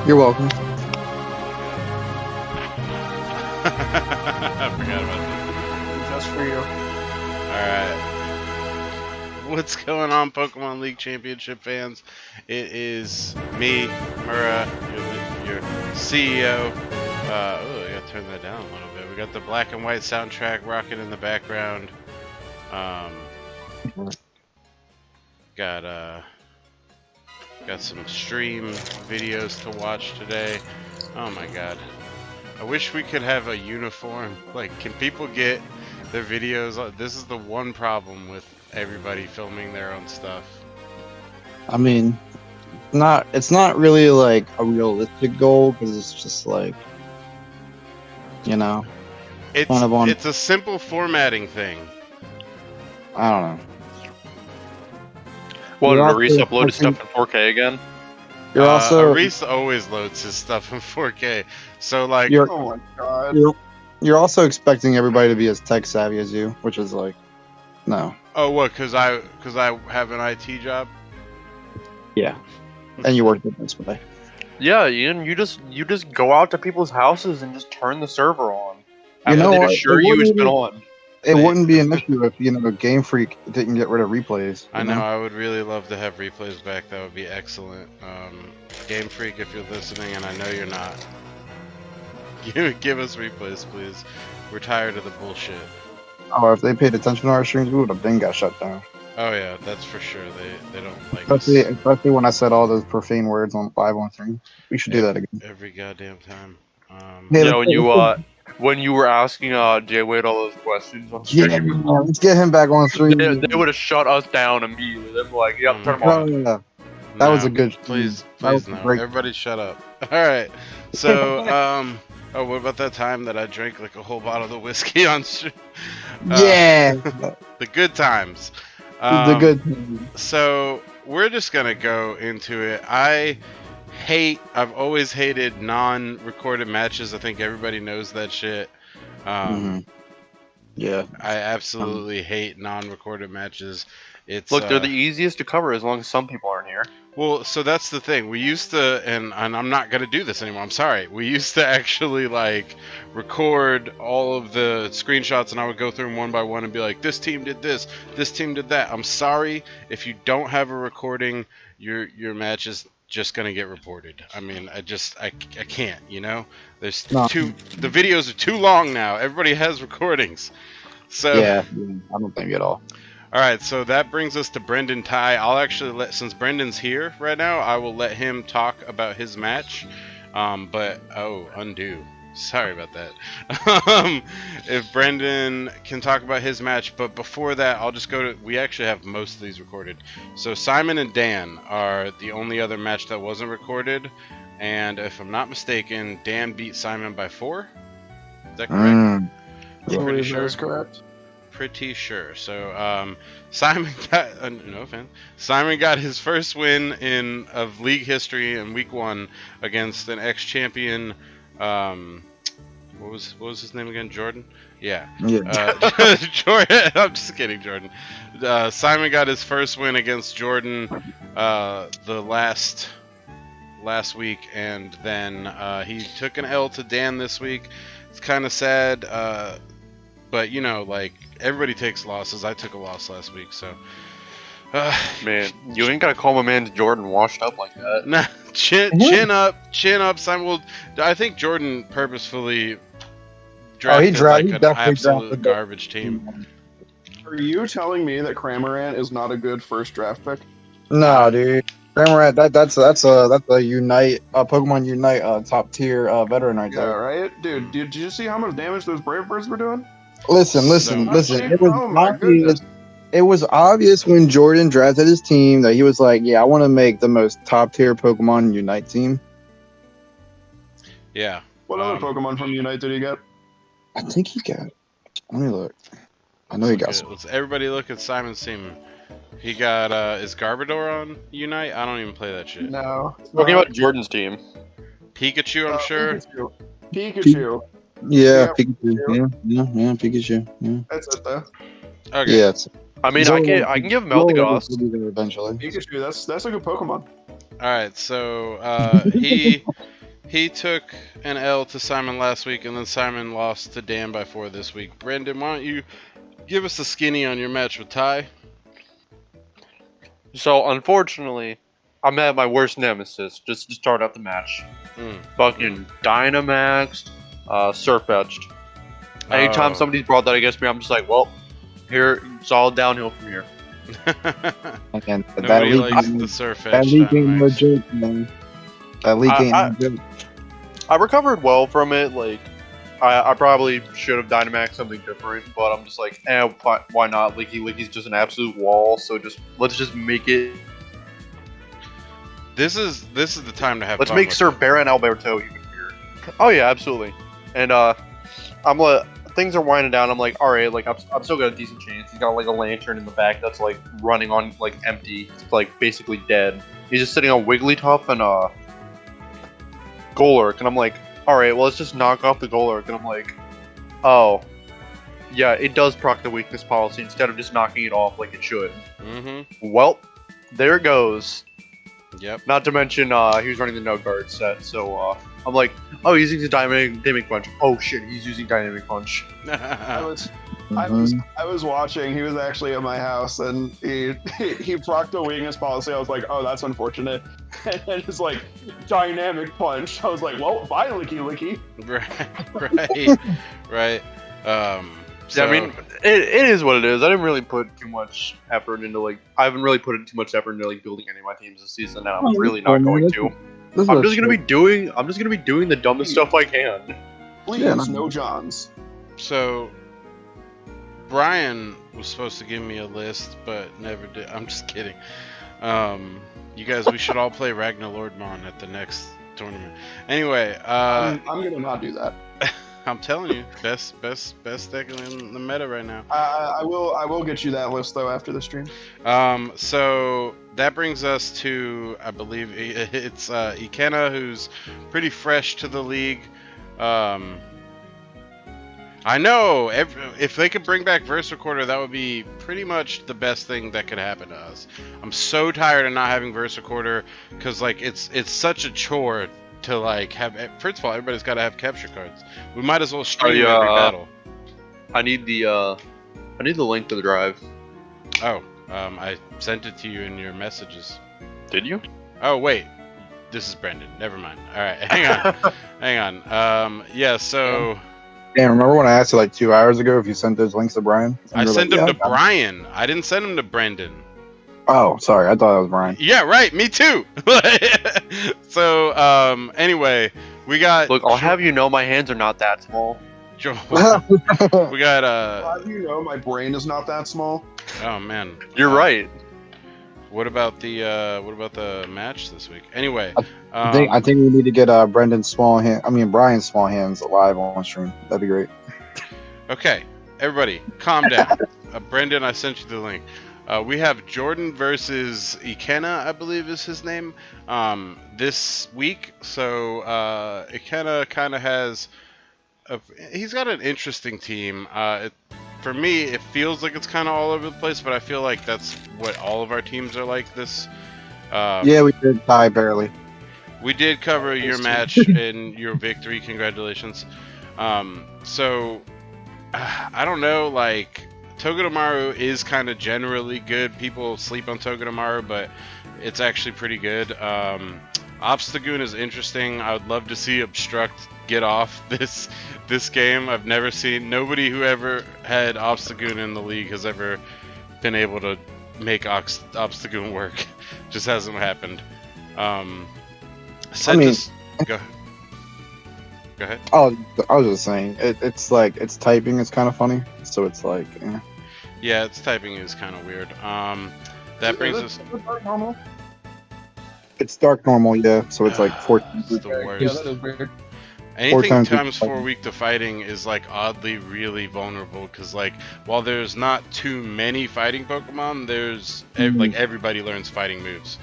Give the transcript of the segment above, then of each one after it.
You're welcome. I forgot about that. Just for you. Alright. What's going on, Pokemon League Championship fans? It is me, Mura, your CEO. Oh, I gotta turn that down a little bit. We got the black and white soundtrack rocking in the background. Got some stream videos to watch today. Oh my god. I wish we could have a uniform. Like, can people get their videos? This is the one problem with everybody filming their own stuff. I mean, it's not really like a realistic goal because it's just like, you know, It's a simple formatting thing. I don't know. Well, You're Reese also uploaded stuff expecting- in 4K again. You're also Reese always loads his stuff in 4K. So like, Oh my god. you're also expecting everybody to be as tech savvy as you, which is like, no. oh what? Because I have an IT job. Yeah. And you work with this way. Yeah, Ian, you just go out to people's houses and just turn the server on. You know they what? assure It you it's wouldn't been be- on. It wouldn't be an issue if Game Freak didn't get rid of replays. I know. I would really love to have replays back. That would be excellent. Game Freak, if you're listening, and I know you're not, give us replays, please. We're tired of the bullshit. Oh, if they paid attention to our streams, we would have been got shut down. Oh yeah, that's for sure. They don't like us Especially when I said all those profane words on 5-on-3. We should do that again. every goddamn time. Yeah, Yeah, when you were asking Jay Wade all those questions on stream, let's get him back on stream. they would have shut us down immediately. They'd be like, "Yep, turn them Oh, on." yeah. That was a good stream. Please, That was please a no. great- Everybody shut up. Alright. So, oh, what about that time that I drank like a whole bottle of whiskey on stream? Yeah. The good times. The good. So, we're just gonna go into it. I've always hated non-recorded matches. I think everybody knows that shit. Yeah. I absolutely hate non-recorded matches. It's Look, they're the easiest to cover as long as some people aren't here. well, so that's the thing. We used to, and I'm not gonna do this anymore. I'm sorry. We used to actually like record all of the screenshots, and I would go through them one by one and be like, "This team did this. This team did that." I'm sorry if you don't have a recording. Your match is just gonna get reported. I mean, I can't. There's No. the videos are too long now. Everybody has recordings. So Yeah. I don't think at all. all right, so that brings us to Brendan Ty. I'll actually since Brendan's here right now, I will let him talk about his match. Undo. Sorry about that. If Brendan can talk about his match, but before that, I'll just go to. We actually have most of these recorded. So Simon and Dan are the only other match that wasn't recorded, and if I'm not mistaken, Dan beat Simon by 4. Is that correct? Yeah. Pretty That sure. is correct. Pretty sure. So Simon got no offense. Simon got his first win of league history in week 1 against an ex-champion. What was his name again? Jordan. Yeah. Yeah. Jordan. I'm just kidding, Jordan. Simon got his first win against Jordan the last week, and then he took an L to Dan this week. It's kind of sad. But like everybody takes losses. I took a loss last week, so Man, you ain't gotta call my man Jordan washed up like that. nah, chin up, Simon. Well, I think Jordan purposefully drafted he like an definitely absolute drafted garbage team. Are you telling me that Cramorant is not a good first draft pick? No, dude. Cramorant, that's a Unite, Pokemon Unite top tier veteran right Yeah, there. right? Dude, did you see how much damage those Brave Birds were doing? Listen. Oh my goodness. It was obvious when Jordan drafted his team that he was like, yeah, I want to make the most top tier Pokemon Unite team. Yeah. What other Pokemon from Unite did he get? I think he got. Let me look. I know he got Okay, some. let's everybody look at Simon's team. He got is Garbodor on Unite? I don't even play that shit. No. Talking about Jordan's team. Pikachu, I'm sure. Pikachu. Yeah, Yeah, Pikachu. Yeah, Pikachu. Yeah, That's it though. Okay. yeah. I mean, I can give him Eldegoss. Eventually. Pikachu, that's a good Pokemon. All right, so he He took an L to Simon last week, and then Simon lost to Dan by 4 this week. Brendan, why don't you give us a skinny on your match with Ty? So unfortunately, I met my worst nemesis just to start out the match. Fucking Dynamaxed, Surfetched. Anytime somebody's brought that against me, I'm just like, well, here it's all downhill from here. Again, Nobody likes the Surf that Edge leak ain't no Dynamax. joke, man. That leak ain't no joke. I recovered well from it. Like, I probably should have Dynamaxed something different, but I'm just like, why not? Licky's just an absolute wall, so let's just make it. This is the time to have Let's fun make with Sir it. Baron Alberto even weird. Oh yeah, absolutely. And I'm like, things are winding down. I'm like, all right, like I'm still got a decent chance. He's got like a lantern in the back that's like running on like empty. It's like basically dead. He's just sitting on Wigglytuff and Golurk, and I'm like, all right, well let's just knock off the Golurk. And I'm like, oh, yeah, it does proc the weakness policy instead of just knocking it off like it should. Mm-hmm. Well, there it goes. Yep. Not to mention, he was running the no guard set, so I'm like, oh, he's using dynamic punch. Oh shit, he's using dynamic punch. I was watching. He was actually at my house, and he procced a weakness policy. I was like, oh, that's unfortunate. And then it's like dynamic punch. I was like, well, bye, Licky. Right. Yeah, I mean, it is what it is. I didn't really put too much effort into I haven't really put too much effort into building any of my teams this season, and I'm really not going to. I'm just gonna be doing the dumbest stuff I can. Please, no Johns. So, Brian was supposed to give me a list, but never did. I'm just kidding. You guys, we should all play Ragnar Lordmon at the next tournament. Anyway, I'm gonna not do that. I'm telling you, best deck in the meta right now. I will get you that list though after the stream. So that brings us to, I believe it's Ikenna, who's pretty fresh to the league. I know if they could bring back Verse Recorder, that would be pretty much the best thing that could happen to us. I'm so tired of not having Verse Recorder because it's such a chore to have. First of all, everybody's got to have capture cards. We might as well stream every battle. I need the link to the drive. Oh, I sent it to you in your messages. Did you? Oh wait, this is Brendan. Never mind. All right, hang on. Yeah. So. Damn, remember when I asked you 2 hours ago if you sent those links to Brian? I sent them to Brian. I didn't send them to Brendan. Oh, sorry. I thought it was Brian. Yeah, right. Me too. So, anyway, we got. Look, I'll have you know my hands are not that small. Joel. We got. How do you know my brain is not that small? Oh man, you're right. What about the match this week? Anyway, I think we need to get Brian's small hands live on stream. That'd be great. Okay, everybody, calm down. Brendan, I sent you the link. We have Jordan versus Ikenna, I believe is his name, this week. So Ikenna kind of has, he's got an interesting team. For me, it feels like it's kind of all over the place, but I feel like that's what all of our teams are like this. Yeah, we did die barely. We did cover your match and your victory. Congratulations. So, I don't know, Togedemaru is kind of generally good. People sleep on Togedemaru, but it's actually pretty good. Obstagoon is interesting. I would love to see Obstruct get off this game. I've never seen, nobody who ever had Obstagoon in the league has ever been able to make Obstagoon work. Just hasn't happened. Go ahead. Oh, I was just saying, it's typing is kind of funny, so it's eh. Yeah, its typing is kind of weird. That brings us. Normal? It's dark normal, yeah. So it's 14. It's the worst. Yeah, that is weird. Anything times 4 weak to fighting is oddly really vulnerable because while there's not too many fighting Pokemon, there's everybody learns fighting moves.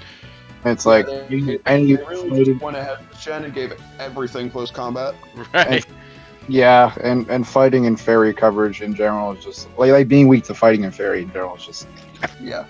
It's they really just went ahead with Gen and gave it everything close combat. Right. And fighting and fairy coverage in general is just being weak to fighting and fairy in general is just yeah.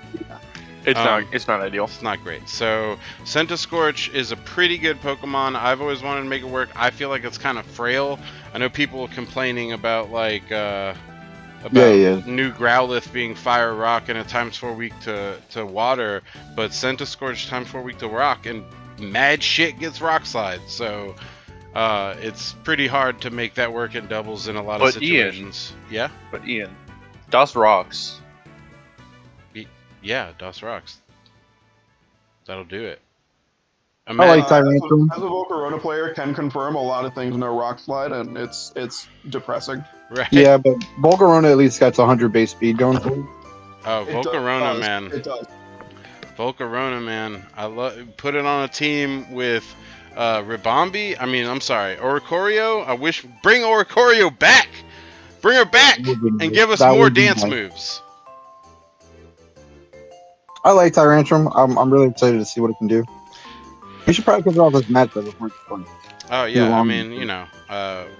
It's not ideal. It's not great. So Scorch is a pretty good Pokemon. I've always wanted to make it work. I feel like it's kind of frail. I know people are complaining about like new Growlithe being Fire Rock and a ×4 weak to water, but Scorch ×4 weak to rock, and mad shit gets Rock Slide. So it's pretty hard to make that work in doubles in a lot of situations. Yeah. But Ian, DOS rocks. Yeah, DOS rocks. That'll do it. I like As Tyrantrum. a Volcarona player, can confirm a lot of things no Rock Slide, and it's depressing. Right. Yeah, but Volcarona at least got 100 base speed going for it. Oh, Volcarona, man. It does. Volcarona, man. I love put it on a team with Ribombee. I mean, I'm sorry, Oricorio. I wish bring Oricorio back. Bring her back and give us more dance moves. I like Tyrantrum. I'm really excited to see what it can do. We should probably kick off this match before it's fun. Oh yeah, I mean, you know,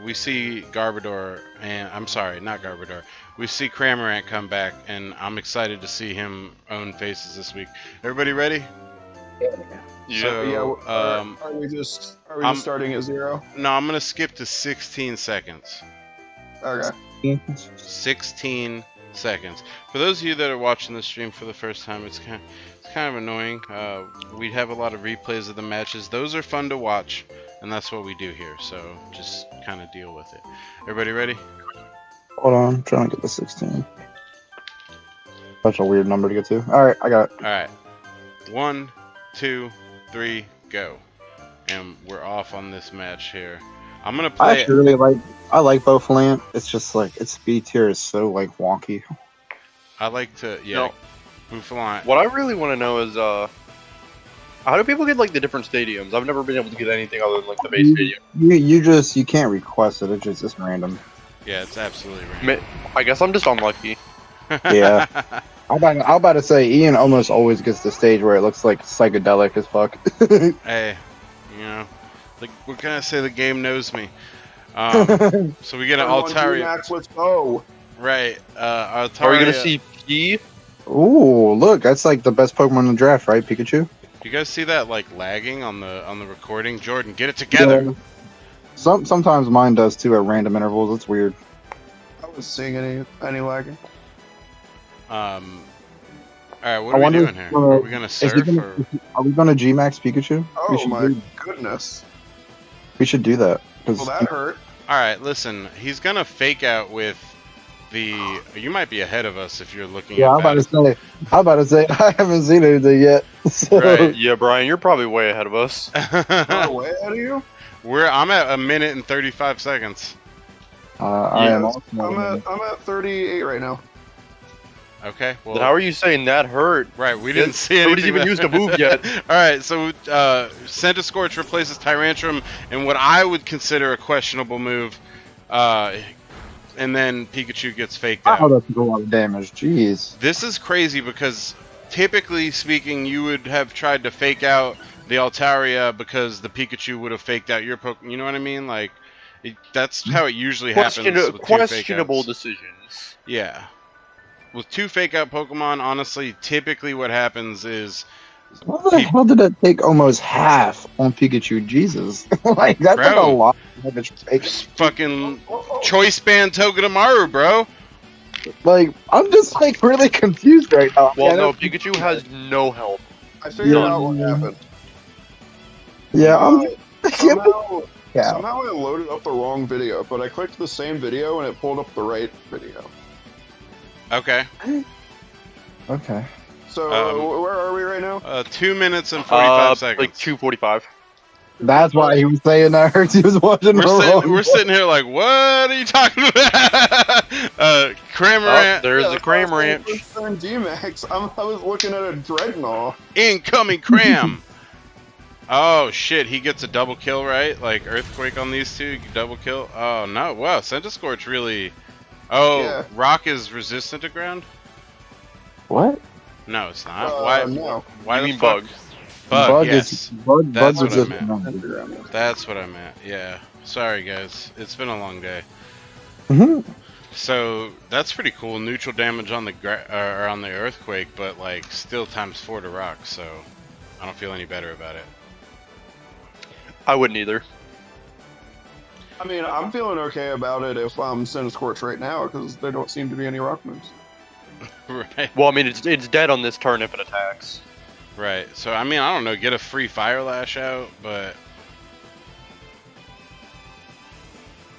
we see Garbodor, and I'm sorry, not Garbodor. We see Cramorant come back, and I'm excited to see him own faces this week. Everybody ready? Yeah. So, Are we just starting at 0? No, I'm gonna skip to 16 seconds. Okay. 16 seconds. For those of you that are watching the stream for the first time, it's kind of annoying. We have a lot of replays of the matches. Those are fun to watch, and that's what we do here. So just kind of deal with it. Everybody ready? Hold on, I'm trying to get the 16. Such a weird number to get to. All right, I got it. All right. 1, 2, 3, go. And we're off on this match here. I'm gonna play. I actually really like Bouffalant. It's just like its speed tier is so like wonky. I like to Bouffalant. What I really want to know is how do people get like the different stadiums? I've never been able to get anything other than like the base stadium. You can't request it. It's just random. Yeah, it's absolutely random. I guess I'm just unlucky. Yeah. I'm about to say Ian almost always gets the stage where it looks like psychedelic as fuck. Hey, you know, what can I say? The game knows me. So we get an Altaria. Max, let's go. Right. Altaria. Are we gonna see P? Ooh, look, that's like the best Pokemon in the draft, right, Pikachu? You guys see that like lagging on the recording? Jordan, get it together. Yeah. Sometimes mine does too at random intervals. It's weird. I was seeing any lagging. All right, what are we doing here? Are we gonna surf or? Are we gonna G-Max Pikachu? Oh my goodness. We should do that. Well, that hurt. All right, listen. He's gonna fake out with the. You might be ahead of us if you're looking. Yeah, at I'm about to say I haven't seen anything yet. So. Right. Yeah, Brian, you're probably way ahead of us. Oh, way ahead of you? I'm at 1 minute and 35 seconds. I am. I'm at 38 right now. Okay. Well, Then how are you saying that hurt? right, we didn't see anything. Nobody's even used a move yet. All right, so Scorch replaces Tyrantrum in what I would consider a questionable move, and then Pikachu gets faked out. Oh, that's a lot of damage. Jeez. This is crazy because typically speaking, you would have tried to fake out the Altaria because the Pikachu would have faked out your Pokemon. You know what I mean? Like, that's how it usually happens. With Questionable two decisions. Yeah. With 2 fake out Pokemon, honestly, typically what happens is. How the hell did that take almost half on Pikachu? Jesus. Like, that's like a lot of damage. Fucking Choice Band Togedemaru, bro. Like, I'm just like really confused right now. Well, no, Pikachu has no health. I figured out what happened. Yeah, Somehow I loaded up the wrong video, but I clicked the same video and it pulled up the right video. Okay. Okay. So where are we right now? 2 minutes and 45 seconds. Like 2:45. That's why he was saying that hurts. He was watching We're sitting here like, what are you talking about? Cramorant. There's a Cramorant. D-Max. I was looking at a Dreadnought. Incoming Cram. Oh shit, he gets a double kill, right? Like Earthquake on these two, double kill. Oh no, wow, Scorch really. Oh, yeah. Rock is resistant to ground? What? No, it's not. Why? No. Why you the mean fuck? bug? Bug, yes. That's what I meant. That's what I meant. Yeah. Sorry, guys. It's been a long day. So that's pretty cool. Neutral damage on the or on the earthquake, but like still ×4 to rock. So I don't feel any better about it. I wouldn't either. I mean, I'm feeling okay about it if I'm Sin Scorch right now because there don't seem to be any rock moves. Right. Well, I mean, it's dead on this turn if it attacks. Right. So I mean, I don't know. Get a free Fire Lash out, but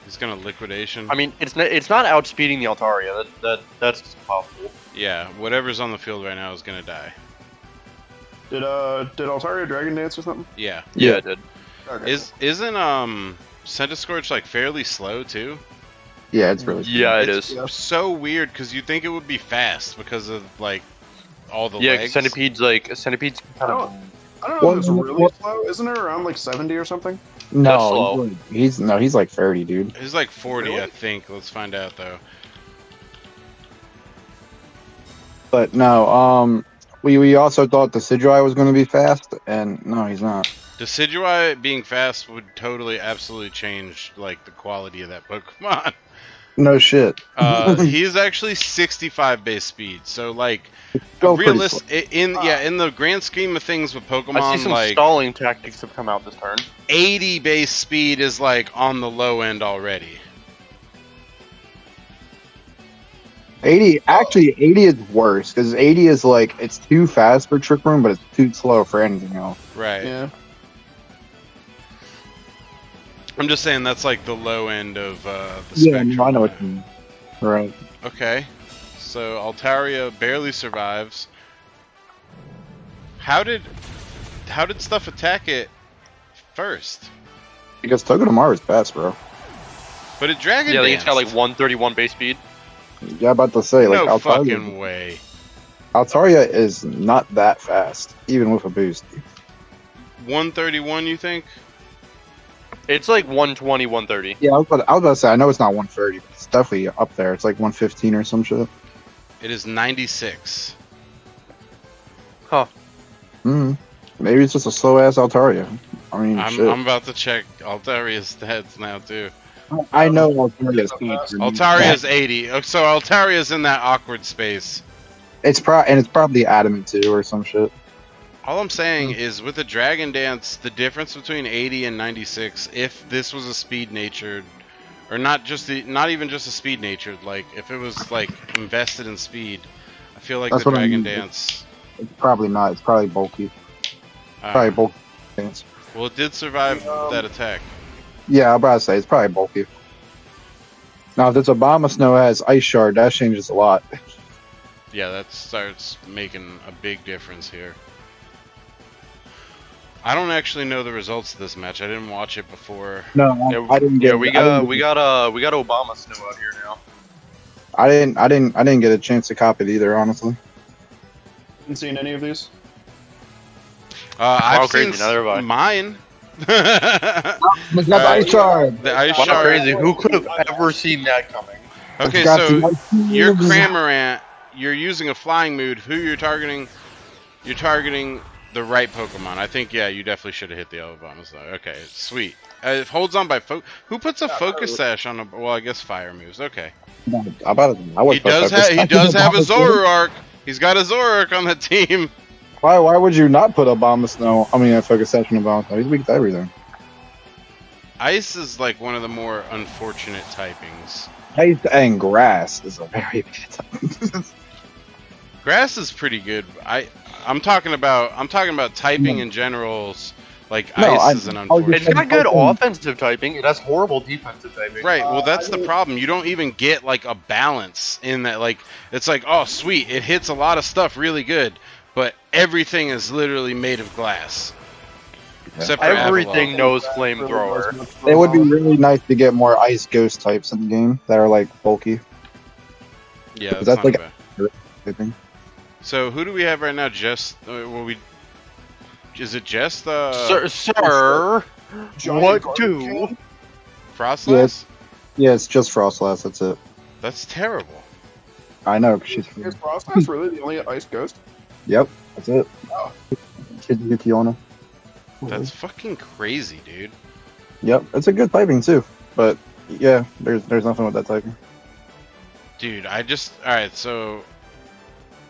he's gonna liquidation. I mean, it's not outspeeding the Altaria. That's possible. Yeah. Whatever's on the field right now is gonna die. Did Altaria Dragon Dance or something? Yeah. Yeah, it did. Okay. Isn't Centiskorch like fairly slow too? Yeah, it's really. Yeah, it It's is. so weird because you'd think it would be fast because of like all the Yeah, legs. centipedes kind of. I don't know if it's Well, really slow. Isn't it around like 70 or something? That's slow. No, he's like 30, dude. He's like 40, Really? I think. Let's find out though. But no, we also thought the Sidrai was going to be fast, and no, he's not. Decidueye being fast would totally, absolutely change like the quality of that Pokemon. No shit. He's actually 65 base speed, so like Still pretty realistic in the grand scheme of things with I see Pokemon, some like stalling tactics have come out this turn. 80 base speed is like on the low end already. 80, actually 80 is worse, because 80 is like, it's too fast for Trick Room, but it's too slow for anything else. Right. Yeah. I'm just saying that's like the low end of the Yeah, spectrum. no, I know what you mean. Right. Okay, so Altaria barely survives. How did stuff attack it first? Because Togedemaru is fast, bro. But it Dragon Yeah, I think it's got like Danced. 131 base speed. Yeah, about to say, like, No Altaria, fucking way. Altaria is not that fast, even with a boost. 131, you think? It's like 120, 130. Yeah, I was about to say, I know it's not 130, but it's definitely up there. It's like 115 or some shit. It is 96. Maybe it's just a slow ass Altaria. I mean, shit. I'm about to check Altaria's stats now too. I know Altaria's Altaria's 80. So Altaria's in that awkward space. it's probably adamant too or some shit. All I'm saying is with the Dragon Dance, the difference between 80 and 96, if this was a speed natured, or not even just a speed natured, like if it was like invested in speed, I feel like That's the what I Dragon mean. Dance. It's probably not. It's probably bulky. Probably bulky. Dance. Well, it did survive that attack. Yeah, I'm about to say it's probably bulky. Now, if this Obama Snow has Ice Shard, that changes a lot. Yeah, that starts making a big difference here. I don't actually know the results of this match. I didn't watch it before. No, I didn't get. Yeah, we got Obama Snow out here now. I didn't get a chance to copy it either. Honestly. Haven't seen any of these. I've crazy, seen neither have I. mine. It's got the Ice Shard. The Ice Wow, Shard. crazy. Who could have ever seen that coming? Okay, It's got so the Ice you're Cubes. Cramorant. You're using a flying mood. Who you're targeting? You're targeting the right Pokemon. I think, yeah, you definitely should have hit the Obama Snow. Okay, sweet. It holds on by who puts a focus sash on a? Well, I guess fire moves. Okay. I would He does have a Zoroark. He's got a Zoroark on the team. Why would you not put Obama Snow? I mean, a focus section Obama Snow. He's weak to everything. Ice is like one of the more unfortunate typings. Ice and grass is a very bad type. Grass is pretty good. I'm talking about typing in generals. Like No, Ice is an unfortunate. It's got good offensive typing. It has horrible defensive typing. Right. Well, that's I the problem. You don't even get like a balance in that. Like it's like, oh, sweet, it hits a lot of stuff really good, but everything is literally made of glass. Except for Everything Avalon. knows flamethrower. It would be really nice to get more ice ghost types in the game that are like bulky. Yeah, that's That's not like- bad. I think. So who do we have right now? Just is it just Sir, Giant what Garden do? King? Frostlass? Yes. Yeah, it's just Frostlass. That's it. That's terrible. I know. 'Cause she's. Is Frostlass really the only ice ghost? Yep. That's it. Oh. Tiona. That's fucking crazy, dude. Yep. It's a good typing too, but yeah, there's nothing with that typing. Dude, alright, so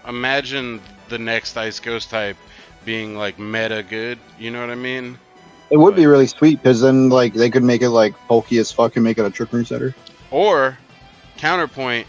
imagine the next Ice Ghost type being like meta good, you know what I mean? It would be really sweet because then like they could make it like bulky as fuck and make it a trick room setter. Or counterpoint,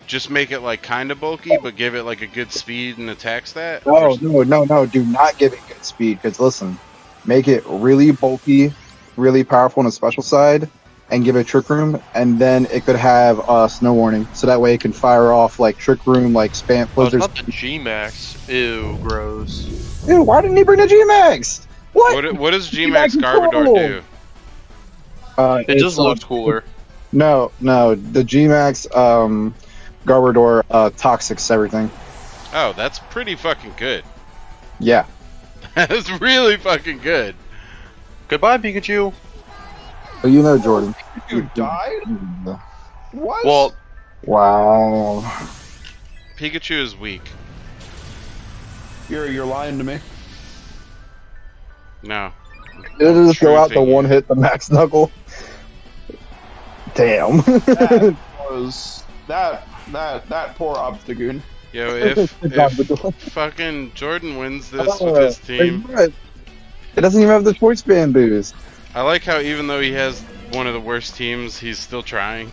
just make it like kind of bulky, but give it like a good speed and attack stat. No, no, do not give it good speed because listen, make it really bulky, really powerful on the special side, and give it trick room, and then it could have snow warning, so that way it can fire off like trick room, like spam Oh, it's blizzards. not the G-Max. Ew, gross. Dude, why didn't he bring the G-Max? What does G-Max Garbodor do? It just looks cooler. No, the G-Max Garbodor toxics everything. Oh, that's pretty fucking good. Yeah. That's really fucking good. Goodbye, Pikachu. But you know, Jordan. You died? What? Well, Wow. Pikachu is weak. You're lying to me. No. It'll just go out to Truthing one you. hit the Max Knuckle. Damn. That was that poor Obstagoon. Yo, if fucking Jordan wins this with his team, It doesn't even have the choice band boost. I like how even though he has one of the worst teams, he's still trying.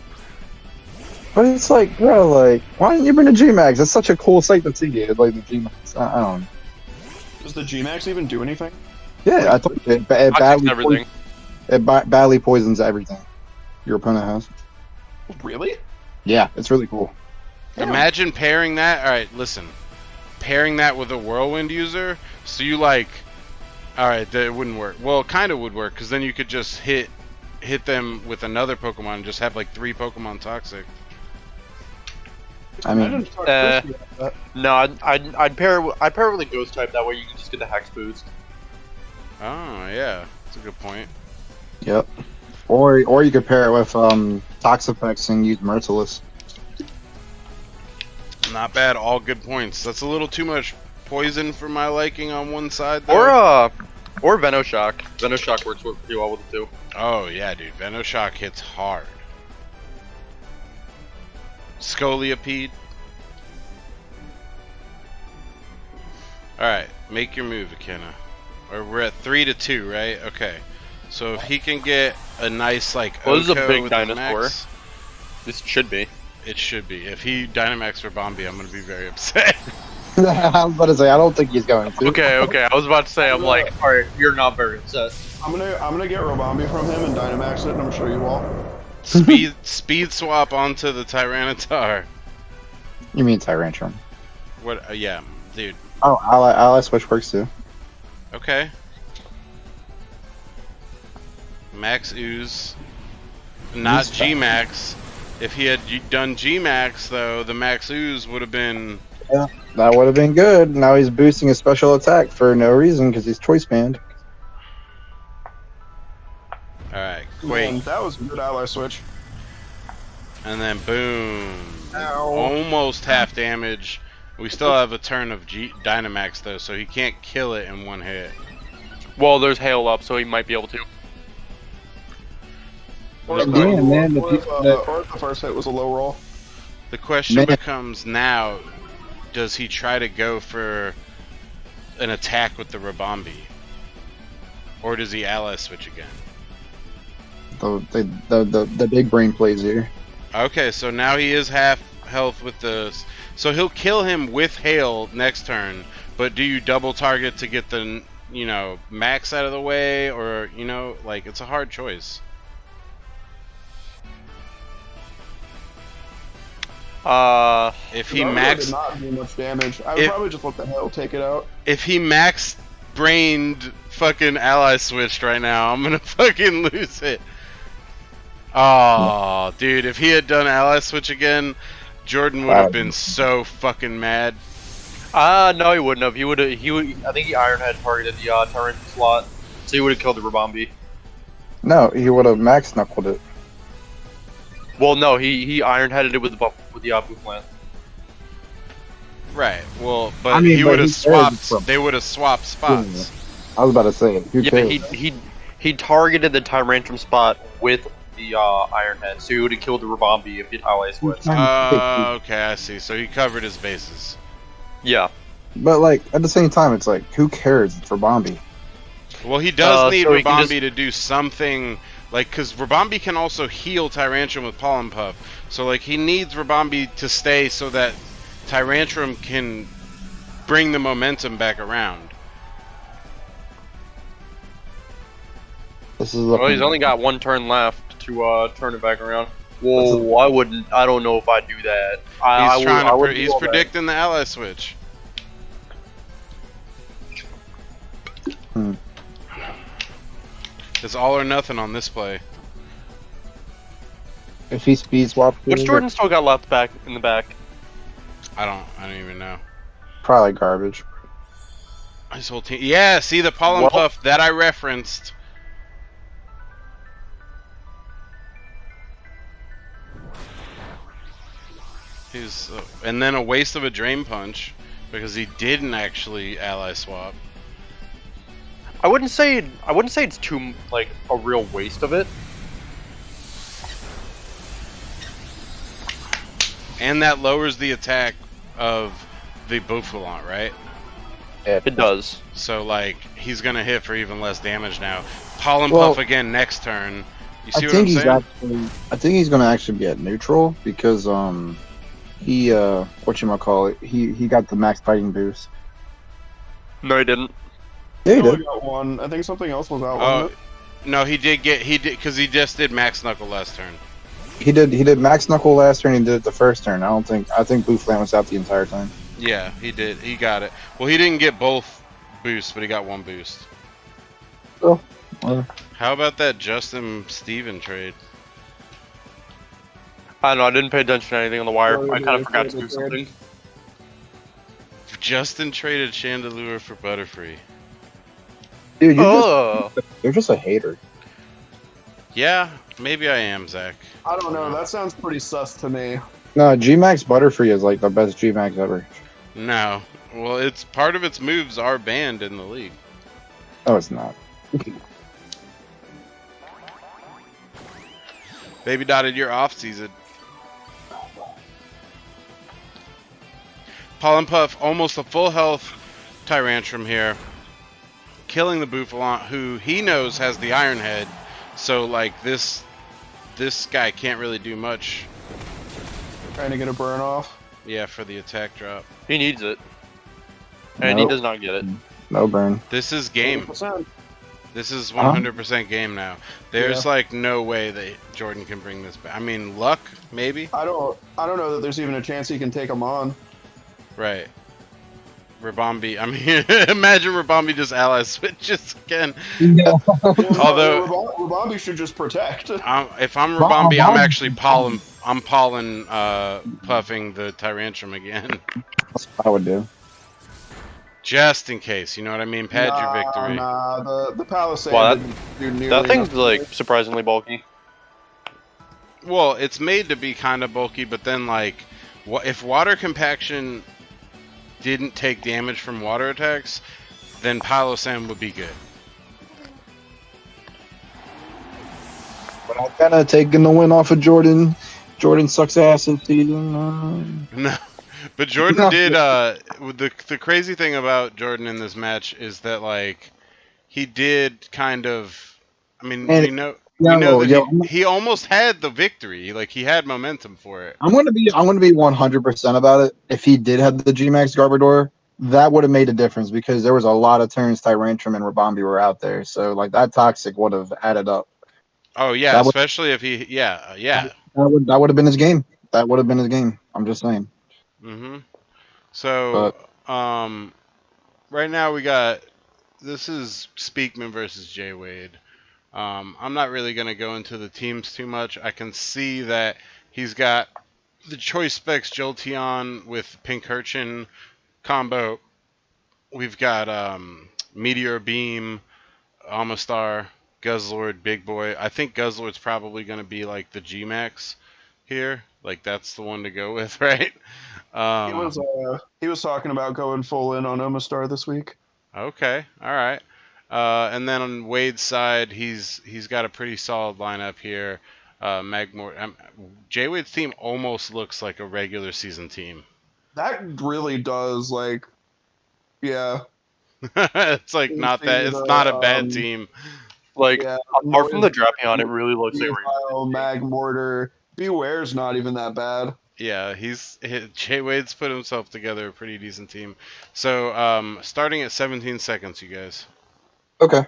But it's like, bro, like, why didn't you bring the G-Max? It's such a cool sight to see. It's like the G-Max. I don't know. Does the G-Max even do anything? Yeah, I told you. It toxics badly, everything. badly poisons everything your opponent has. Really? Yeah, it's really cool. Damn. Imagine pairing that. All right, listen. Pairing that with a Whirlwind user, so you like. All right, that wouldn't work. Well, it kind of would work because then you could just hit them with another Pokemon and just have like 3 Pokemon toxic. I mean, no, I'd pair it with a Ghost type. That way you can just get the Hex boost. Oh yeah, that's a good point. yep. Or you could pair it with Toxapex and use Merciless. Not bad. All good points. That's a little too much poison for my liking on one side. Though. Or Venoshock. Venoshock works pretty well with it too. Oh yeah, dude. Venoshock hits hard. Scoliopede. Alright, make your move, Akena. Or we're at 3-2, right? Okay. So if he can get a nice like Well, this is a Oko big with the dinosaur. max, This should be. it should be. If he Dynamax for Bombi, I'm gonna be very upset. I was about to say, I don't think he's going to. Okay. I was about to say, I'm like, alright, you're not very upset. I'm gonna get Robombi from him and Dynamax it, and I'm gonna show you all. Speed swap onto the Tyranitar. You mean Tyrantrum? What? Yeah, dude. Oh, Ally Switch works too. Okay. Max Ooze. Not G-Max. If he had done G-Max, though, the Max Ooze would have been... Yeah, that would have been good. Now he's boosting his special attack for no reason because he's choice banned. Alright, Man, Quake. that was a good ally switch. And then boom. Ow. Almost half damage. We still have a turn of Dynamax, though, so he can't kill it in one hit. Well, there's Hail up, so he might be able to. Or Damn, the- man, or the first hit was a low roll. The question Man. becomes now, does he try to go for an attack with the Rabombi? Or does he ally switch again? The big brain plays here. Okay, so now he is half health with the... So he'll kill him with Hail next turn, but do you double target to get the, you know, max out of the way? Or, you know, like, it's a hard choice. If he Robombi max... did not do much damage. I would probably just let the hail take it out. If he max brained fucking ally switched right now, I'm gonna fucking lose it. Oh, dude, if he had done ally switch again, Jordan would have been so fucking mad. No, he wouldn't have. He would. I think he Ironhead targeted the Tyrant slot, so he would have killed the Rabombi. No, he would have max knuckled it. Well, no, he Ironheaded it with the Boof Lance. Right. Well, but I mean, he but would have he cares swapped. from- They would have swapped spots. I was about to say, who Yeah, but cares? he targeted the Tyrantrum spot with the Iron Head, so he would have killed the Rabambi if it ally switched. Okay, I see. So he covered his bases. Yeah. But like at the same time, it's like who cares? It's for Bombi. Well, he does need so he can Rabambi to do something, like, because Rabambi can also heal Tyrantrum with Pollen Puff. So, like, he needs Rabambi to stay so that Tyrantrum can bring the momentum back around. This is Well, he's only got one turn left to turn it back around. Whoa, I wouldn't. I don't know if I'd do that. He's predicting the ally switch. It's all or nothing on this play. If he speed swaps, What's Jordan still got left back in the back? I don't even know. probably garbage. His whole team. Yeah, see the Pollen Puff that I referenced. He's and then a waste of a Drain Punch because he didn't actually ally swap. I wouldn't say it's too like a real waste of it. And that lowers the attack of the Bouffalant, right? Yeah, It does. So like he's gonna hit for even less damage now. Pollen Puff again next turn. You see what I'm saying? I think he's gonna actually be at neutral because he whatchamacallit, he got the max fighting boost. No, he didn't. Yeah, he only did. got one. I think something else was out. Oh, Wasn't no, he did because he just did Max Knuckle last turn. He did max knuckle last turn. He did it the first turn. I think Blue Flame was out the entire time. Yeah, he did. He got it. Well, he didn't get both boosts, but he got one boost. Oh. How about that Justin Steven trade? I don't know. I didn't pay attention to anything on the wire. Oh, I kind yeah, of forgot to yeah, do something. Justin traded Chandelure for Butterfree. Dude, Oh, you're just a hater. Yeah, maybe I am, Zach. I don't know. That sounds pretty sus to me. No, G-Max Butterfree is like the best G-Max ever. No. Well, it's part of its moves are banned in the league. No, it's not. Baby Dotted, you're off season. Pollen Puff, almost a full health Tyrantrum here. Killing the Bouffalant, who he knows has the Iron Head. So, like, this guy can't really do much. Trying to get a burn off. Yeah, for the attack drop. he needs it, and he does not get it. No burn. This is game. 100%. This is 100% game now. There's like no way that Jordan can bring this back. I mean, luck maybe. I don't know that there's even a chance he can take him on. Right. Rabambi. I mean, imagine Rabambi just ally switches again. Although Rabambi should just protect. if I'm Rabambi, I'm actually pollen puffing the Tyrantrum again. That's what I would do. Just in case, you know what I mean? Pad your victory. Nah, the Palisade Wow, didn't do nearly That thing's enough. like surprisingly bulky. Well, it's made to be kind of bulky, but then like, if water compaction didn't take damage from water attacks, then Palo-San would be good. But I'm kind of taking the win off of Jordan. Jordan sucks ass this season. No, but Jordan did. The crazy thing about Jordan in this match is that like he did kind of. I mean, we know that he almost had the victory. Like he had momentum for it. I'm gonna be 100% about it. If he did have the G-Max Garbodor, that would have made a difference because there was a lot of turns Tyrantrum and Rabambi were out there. So like that toxic would have added up. Oh yeah, especially if he That would have been his game. That would have been his game. I'm just saying. So right now we got this is Speakman versus Jay Wade. I'm not really going to go into the teams too much. I can see that he's got the Choice Specs Jolteon with Pincurchin combo. We've got Meteor Beam, Amistar, Guzzlord, Big Boy. I think Guzzlord's probably going to be like the G-Max here. Like that's the one to go with, right? He was talking about going full in on Omastar this week. Okay, all right. And then on Wade's side, he's got a pretty solid lineup here. J-Wade's team almost looks like a regular season team. That really does, like, yeah. It's like You not see that. It's not a the, bad team. Like yeah, apart from the noise, Drapion, it really looks like a regular Missile, season team. Mag Mortar. Beware's not even that bad. Yeah, J-Wade's put himself together a pretty decent team. So, starting at 17 seconds, you guys. Okay.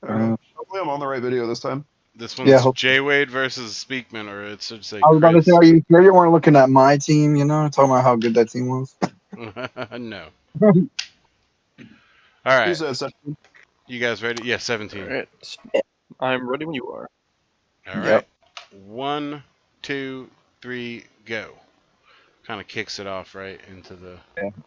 Hopefully I'm on the right video this time. This Yeah, one's hope- J-Wade versus Speakman, or it should say I was about to say, Chris. are you sure you weren't looking at my team? You know, talking about how good that team was. No. All All He right, said 17. you guys ready? Yeah, 17. All right, I'm ready when you are. All right. Yep. 1, 2, 3, go. Kind of kicks it off right into the.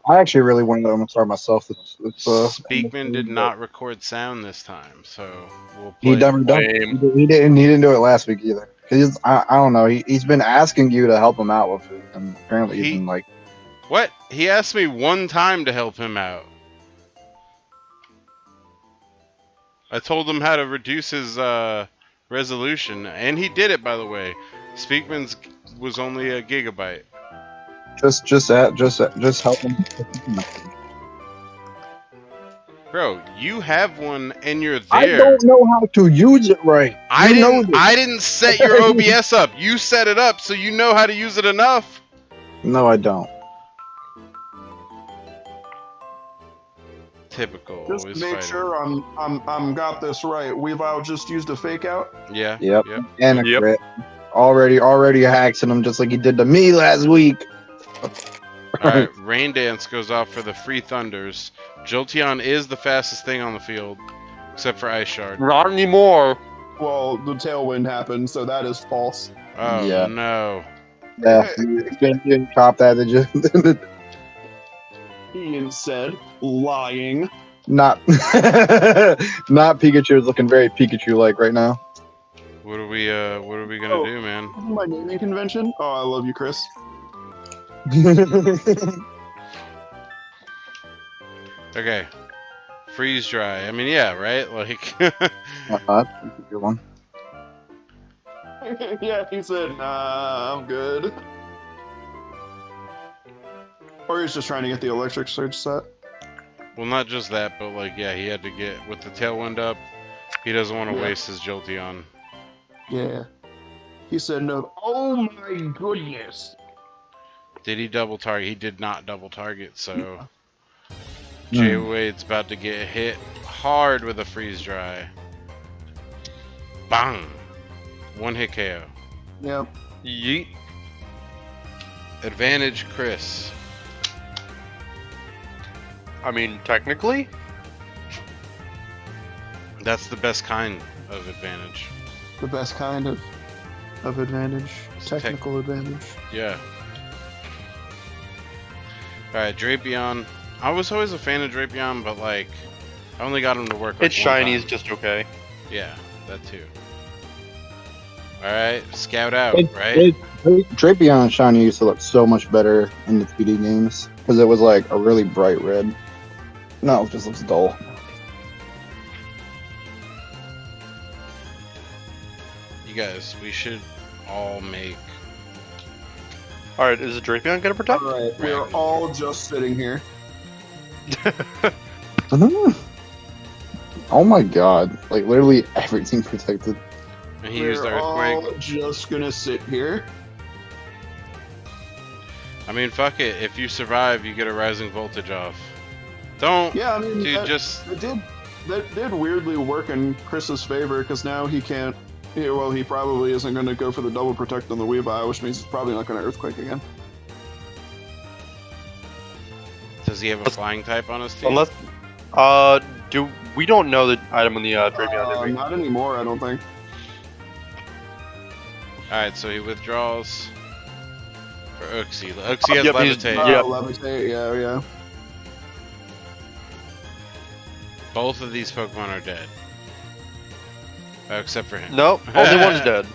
I actually really wanted to start myself. Speakman did not record sound this time, so we'll He play. never done. He didn't. He didn't do it last week either. I don't know. He's been asking you to help him out with it, and apparently he's been like, What? He asked me one time to help him out. I told him how to reduce his resolution, and he did it, by the way. Speakman's was only a gigabyte. just help him. Bro, you have one and you're there. I don't know how to use it right. I didn't set your OBS up. You set it up, so you know how to use it enough. No, I don't. Typical. Just Always make fighting. sure I'm got this right. We've all just used a fake out. Yeah. Yep. Yep. And a Yep. crit. Already hacking him just like he did to me last week. All right. Rain Dance goes off for the free thunders. Jolteon is the fastest thing on the field, except for Ice Shard. Not anymore. Well, the tailwind happened, so that is false. Oh Yeah. no. Yeah, you didn't cop that, did you? Ian said, lying. Not Pikachu is looking very Pikachu-like right now. What are we gonna Oh. do, man? My naming convention. Oh, I love you, Chris. Okay. Freeze dry. I mean, yeah, right? Like That's a good one. Yeah, he said, nah, I'm good. Or he's just trying to get the electric surge set. well, not just that, but like yeah, he had to get with the tailwind up. He doesn't want to Yeah. waste his Jolteon. Yeah. He said no. Oh my goodness. Did he double target? He did not double target, so Hmm. J-Wade's about to get hit hard with a freeze dry. Bang! One hit KO. Yep. Yeet. Advantage Chris. I mean, technically. That's the best kind of advantage. The best kind of advantage. Technical advantage. Yeah. Alright, Drapion. I was always a fan of Drapion, but like, I only got him to work like It's one shiny, time. is just okay. Yeah, that too. Alright, scout out, It- right? Drapion Shiny used to look so much better in the 3D games because it was like a really bright red. No, it just looks dull. You guys, we should all make. Alright, is the Drapion gonna protect? Alright, we're all just sitting here. Oh my god! Like literally everything protected. And he used the We're earthquake. all just gonna sit here. I mean, fuck it. If you survive, you get a rising voltage off. Don't, Yeah, I mean, dude. that, Just that did weirdly work in Chris's favor because now he can't. Yeah, well, he probably isn't going to go for the double protect on the Weavile, which means he's probably not going to earthquake again. does he have a flying type on his team? Unless, we don't know the item on the Drapion, do we? Not anymore, I don't think. All right, so he withdraws for Uxie. Uxie has Yep, he's- levitate. Yep. Levitate, yeah. Both of these Pokemon are dead, except for him. Nope, only one's dead.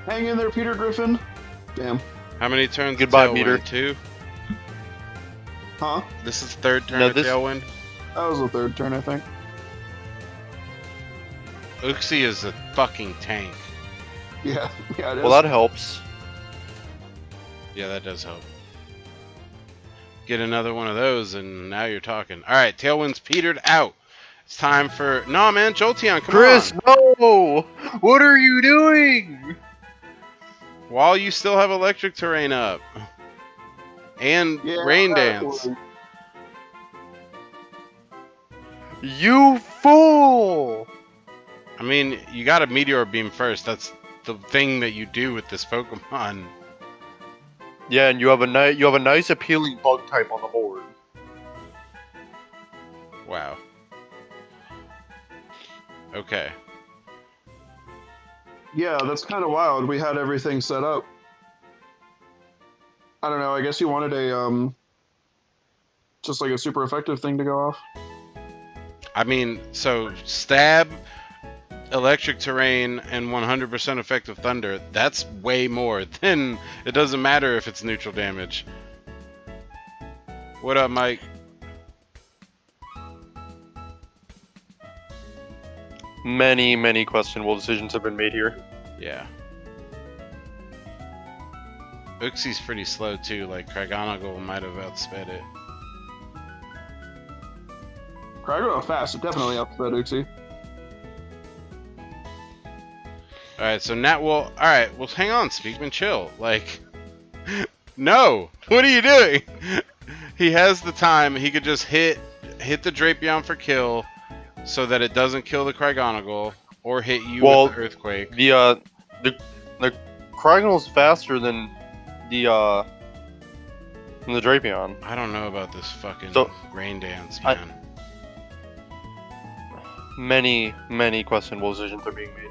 Hang in there, Peter Griffin. Damn. How many turns? Goodbye, Tailwind? Meter. 2. Huh? This is third turn No, of this- Tailwind. That was the third turn, I think. Uxie is a fucking tank. Yeah, yeah, it is. Well, that helps. Yeah, that does help. Get another one of those, and now you're talking. All right, Tailwind's petered out. It's time for... No, man, Jolteon, come Chris, on. no! What are you doing? While you still have electric terrain up. And Yeah, rain that dance. was- You fool! I mean, you got a Meteor Beam first. That's the thing that you do with this Pokemon. Yeah, and you have a nice appealing bug type on the board. Wow. Okay. Yeah, that's kind of wild. We had everything set up. I don't know. I guess you wanted a just like a super effective thing to go off. I mean, so Stab, Electric Terrain, and 100% Effective Thunder, that's way more than... It doesn't matter if it's neutral damage. What up, Mike? Many questionable decisions have been made here. Yeah. Uxie's pretty slow too, like Craigonagle might have outsped it. Craggle fast. It definitely up that Uxie. Alright, so Nat will... Alright, well hang on, Speakman, chill. Like... No! What are you doing? He has the time, he could just hit the Drapion for kill, so that it doesn't kill the Craigonagle, or hit you with the Earthquake. The Cryogonal's faster than the Drapion. I don't know about this fucking rain dance, I- man. Many questionable decisions are being made.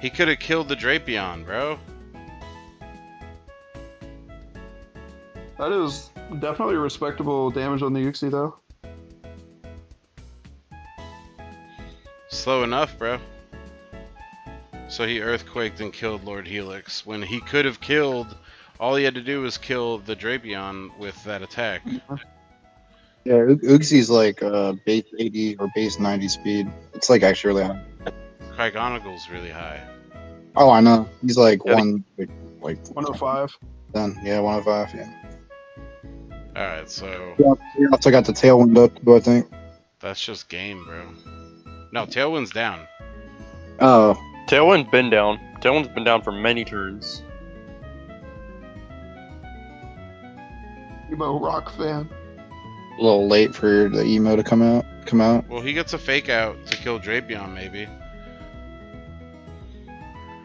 He could have killed the Drapion, bro. That is definitely respectable damage on the Uxie, though. Slow enough, bro. So he Earthquaked and killed Lord Helix, when he could have killed... All he had to do was kill the Drapion with that attack. Yeah, Uxie's like base 80 or base 90 speed. It's like actually really high. Craigonagle's really high. Oh, I know. He's like Yeah, like 105. 10. Yeah, 105. Yeah. Alright, so... He also got the Tailwind up, too, I think. That's just game, bro. No, Tailwind's down. Oh, Tailwind's been down. Tailwind's been down for many turns. Emo rock fan. a little late for the emo to come out. Well, he gets a fake out to kill Drapion, maybe.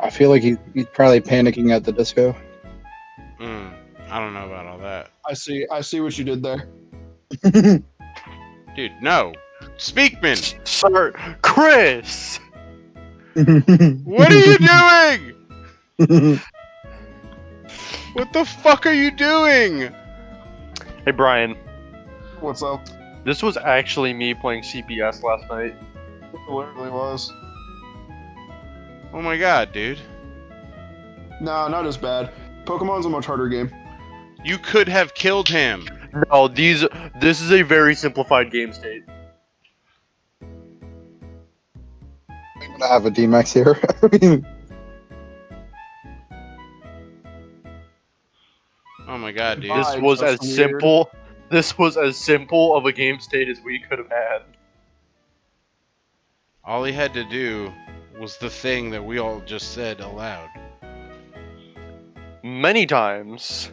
I feel like he's probably panicking at the disco. I don't know about all that. I see what you did there. Dude, no. Speakman! Sir, Chris! What are you doing? What the fuck are you doing? Hey Brian, What's up? this was actually me playing CPS last night. It literally was. Oh my god, dude. Nah, not as bad. Pokemon's a much harder game. You could have killed him. No, this is a very simplified game state. I'm gonna have a D-Max here. I mean, Oh my god, dude. Goodbye. This was as That's weird. simple. This was as simple of a game state as we could have had. All he had to do was the thing that we all just said aloud. Many times.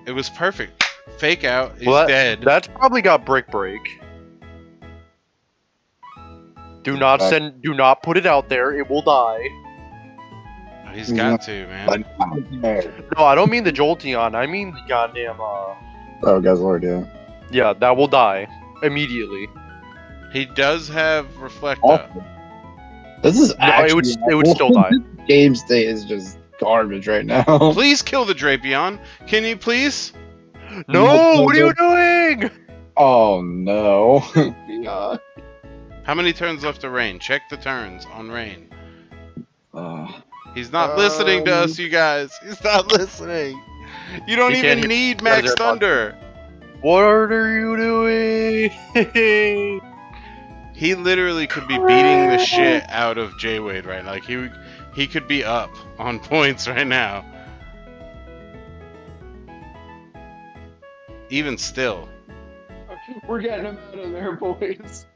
It was perfect. Fake out. He's Well, dead. That's probably got Brick Break. Do not put it out there. It will die. He's got to, man. No, I don't mean the Jolteon. I mean the goddamn. oh, guys, Lord, yeah. Yeah, that will die immediately. He does have Reflect Oh, Up. this is No, actually it would still die. This game state is just garbage right now. Please kill the Drapion. Can you please? No, what are you doing? Oh no. Yeah. How many turns left to Rain? Check the turns on Rain. uh, He's not listening to us, you guys. He's not listening. You don't He even can't hear- need he has Max AirPods. Thunder. What are you doing? He literally could be beating the shit out of J Wade right now. Like he could be up on points right now. Even still. We're getting him out of there, boys.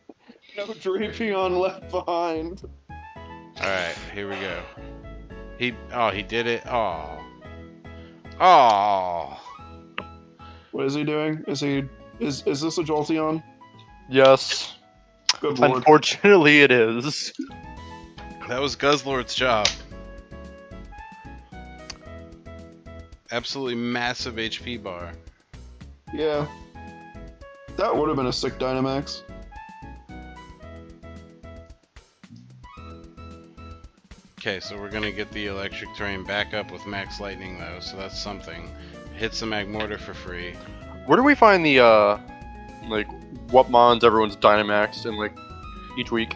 No Drapion left behind. Alright, here we go. He did it. Oh. What is he doing? Is this a Jolteon? Yes. Good lord. Unfortunately, it is. That was Guzzlord's job. Absolutely massive HP bar. Yeah. That would have been a sick Dynamax. Okay, so we're gonna get the electric terrain back up with Max Lightning though, so that's something. Hits the Magmortar for free. Where do we find the like what mons everyone's Dynamaxed in like each week?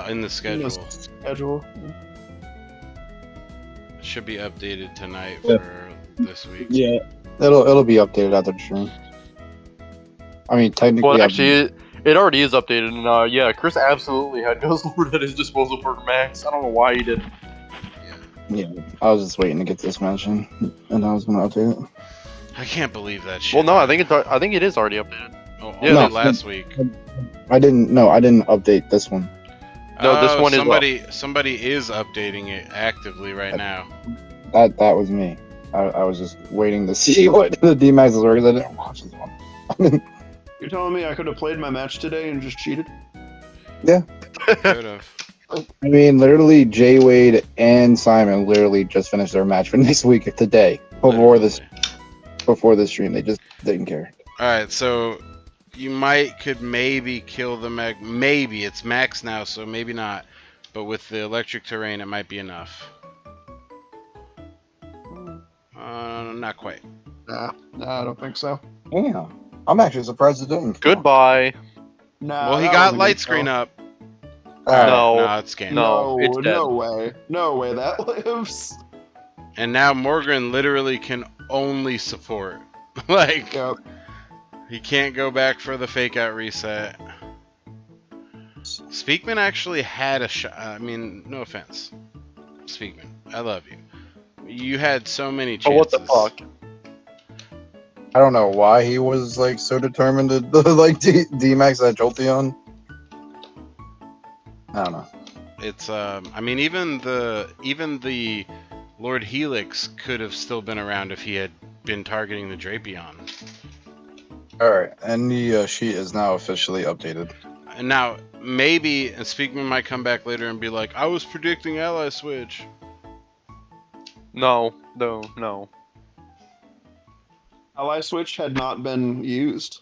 In the schedule. Schedule. Should be updated tonight Yeah. for this week. Yeah, it'll be updated after the stream. I mean, technically, Well, actually, it already is updated, and yeah, Chris absolutely had Guzzlord at his disposal for Max. I don't know why he did. yeah, I was just waiting to get this mention, and I was gonna update it. I can't believe that shit. Well, no, I think it is already updated. Yeah, No. last week. I didn't update this one. No, this one is somebody is updating it actively right now. That was me. I was just waiting to see what the D-Maxes were because I didn't watch this one. You're telling me I could have played my match today and just cheated? Could've. I mean, literally, Jay Wade and Simon literally just finished their match for next week today before this stream. They just didn't care. All right, so you could maybe kill the maybe it's max now, so maybe not. But with the electric terrain, it might be enough. Not quite. Nah, I don't think so. Yeah, I'm actually surprised it didn't. Goodbye. Nah. Well, he that got wasn't light good, screen though. up. No. It's game. No, it's dead. No way that lives. And now Morgan literally can only support. Like, Yep. he can't go back for the fake out reset. Speakman actually had a shot. I mean, no offense, Speakman, I love you. You had so many chances. Oh, what the fuck? I don't know why he was like so determined to like D-Max that Jolteon. I don't know. It's I mean, even the Lord Helix could have still been around if he had been targeting the Drapion. All right, and the sheet is now officially updated. And now maybe Speakman might come back later and be like, I was predicting Ally Switch. No. Ally Switch had not been used.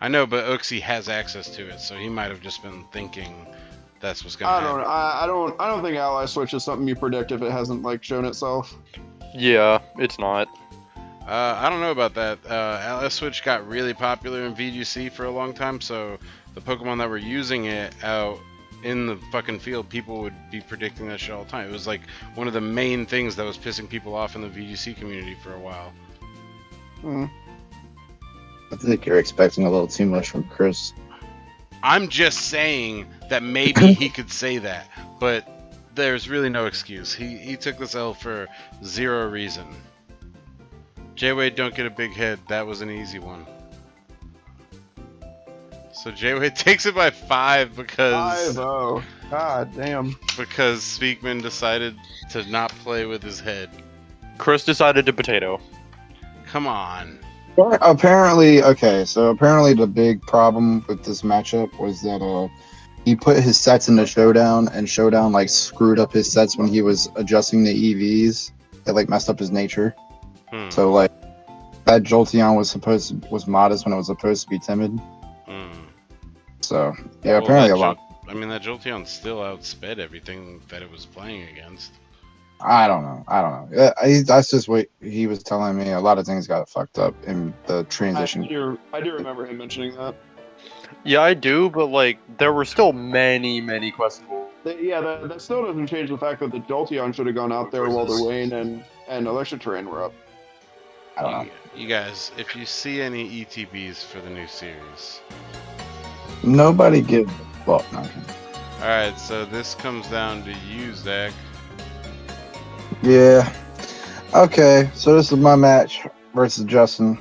I know, but Oxy has access to it, so he might have just been thinking that's what's gonna happen. I don't think Ally Switch is something you predict if it hasn't like shown itself. Yeah, it's not. I don't know about that. Ally Switch got really popular in VGC for a long time, so the Pokemon that were using it out in the fucking field, people would be predicting that shit all the time. It was like one of the main things that was pissing people off in the VGC community for a while. I think you're expecting a little too much from Chris. I'm just saying that maybe he could say that, but there's really no excuse. He took this L for zero reason. J-Wade, don't get a big head. That was an easy one. So J-Wade takes it by 5 because 5-0. God damn. because Speakman decided to not play with his head. Chris decided to potato. Come on. Apparently, the big problem with this matchup was that he put his sets in the Showdown, and Showdown like screwed up his sets when he was adjusting the EVs. It like messed up his nature. So like that Jolteon was modest when it was supposed to be timid. So yeah, Well, apparently a lot. I mean, that Jolteon still outsped everything that it was playing against. I don't know. That's just what he was telling me. A lot of things got fucked up in the transition. I do remember him mentioning that. Yeah, I do, but like there were still many questionable. That still doesn't change the fact that the Jolteon should have gone out there while the Wayne and Electric Terrain were up. I don't know. You guys, if you see any ETBs for the new series, Nobody gives a Well, no, okay. Alright, so this comes down to you, Zach. Yeah. Okay, so this is my match versus Justin.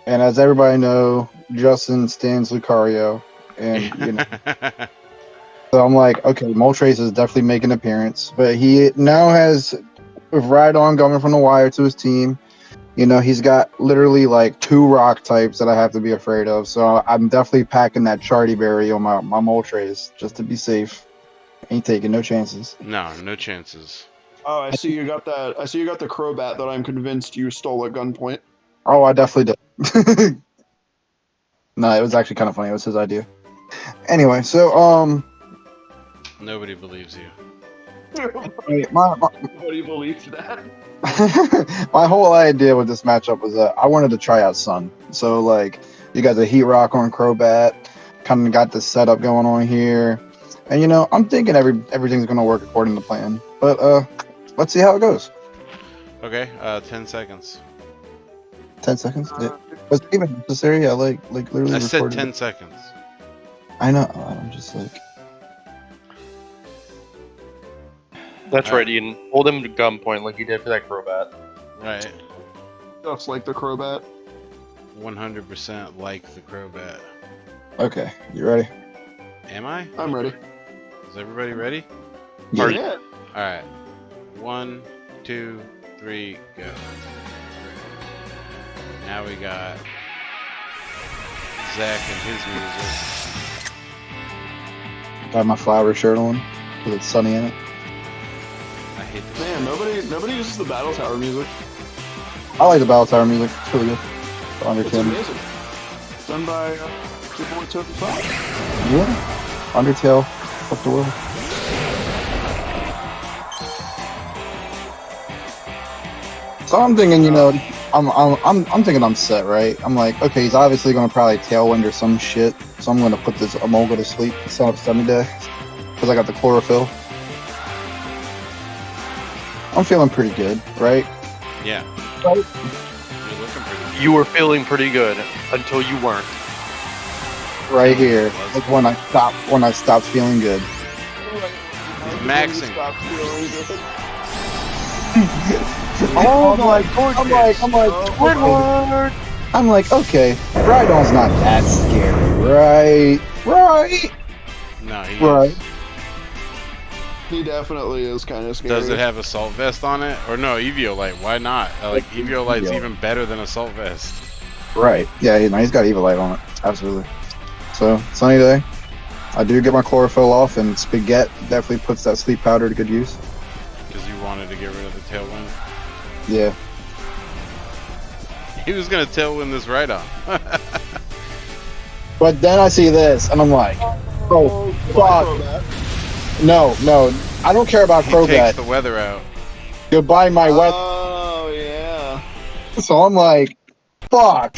And as everybody know, Justin stands Lucario. And, you know, so I'm like, okay, Moltres is definitely making an appearance. But he now has, with Rhydon coming from the wire to his team, you know, he's got literally like 2 rock types that I have to be afraid of. So I'm definitely packing that Charty Berry on my Moltres just to be safe. Ain't taking no chances. No chances. Oh, I see you got that. I see you got the Crobat that I'm convinced you stole at gunpoint. Oh, I definitely did. No, it was actually kind of funny. It was his idea. Anyway, so Nobody believes you. my Nobody believes that. my whole idea with this matchup was that I wanted to try out Sun. So like, you got the Heat Rock on Crobat, kind of got this setup going on here, and you know, I'm thinking everything's gonna work according to plan. But let's see how it goes. Okay, 10 seconds. 10 seconds. Was it even necessary? I like literally. I said recorded 10 it. seconds. I know. I'm just like. That's right, Eden. Hold him to gunpoint like you did for that Crobat. Right. Just like the Crobat. 100% like the Crobat. Okay, you ready? Am I? I'm ready. Is everybody ready? Yeah. Yeah. Alright. 1, 2, 3, go. Now we got Zach and his music. Got my flower shirt on with it's sunny in it. I hate this. Man, nobody uses the Battle Tower music. I like the Battle Tower music. It's really good. The It's Undertale. amazing. Done by people with Token Five. Yeah. Undertale. Fuck the world. So I'm thinking, you know, I'm thinking I'm set, right? I'm like, okay, he's obviously gonna probably Tailwind or some shit, so I'm gonna put this Emolga to sleep, set up Sunny Day, because I got the Chlorophyll. I'm feeling pretty good, right? Yeah. Right. You're looking pretty good. You were feeling pretty good until you weren't. Right here, like when I stopped feeling good. Maxing. Stop feeling good. Oh my Squidward! I'm like, okay, Rhydon's not that scary, right? No, he Right. is. He definitely is kind of scary. Does it have Assault Vest on it? Or no, Eviolite. Why not? Like, Eviolite's Eviolite. even better than Assault Vest. Right. Yeah, he's got Evilite on it. Absolutely. So, Sunny Day. I do get my Chlorophyll off, and Spaghetti definitely puts that sleep powder to good use. Because you wanted to get rid of the Tailwind. Yeah. He was going to Tailwind this right on. But then I see this, and I'm like, oh, fuck. Crobat. No. I don't care about He takes Crobat. the weather out. Goodbye, my weather. Oh yeah. So I'm like, fuck.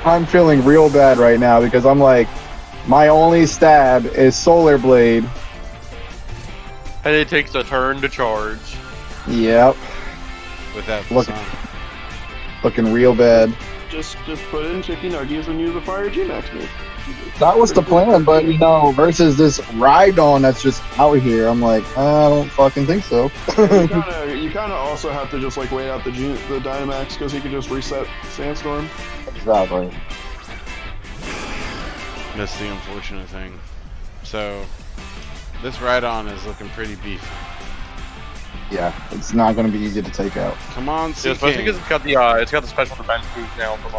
I'm feeling real bad right now because I'm like, my only stab is Solar Blade. And it takes a turn to charge. Yep. Without the Look- sun. Looking real bad. Just put in Chicky Nuggies and use the Fire G-Max move. That was the plan, but you know, versus this Rhydon that's just out here, I'm like, I don't fucking think so. You kind of also have to just like wait out the Dynamax because he can just reset Sandstorm. Exactly. That's the unfortunate thing. So, this Rhydon is looking pretty beefy. Yeah, it's not going to be easy to take out. Come on, Yeah, Sea especially King. because it's got the special defense boost now from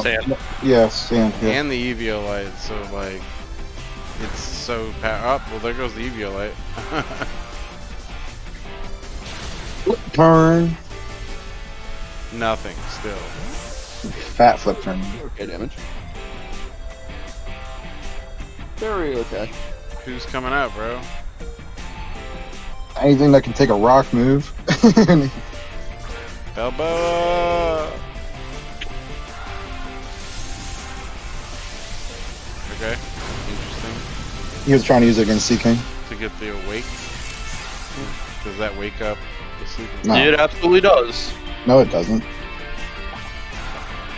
Sand. Yes, and yeah. And the Eviolite, so like, it's so up. Well, there goes the Eviolite. Turn. Nothing, still. Fat flip turn. Okay, damage. Very okay. Who's coming out, bro? Anything that can take a rock move. Balboa! Okay, interesting. He was trying to use it against Sea King. To get the awake. Does that wake up the sleeping? No. It absolutely does. No, it doesn't.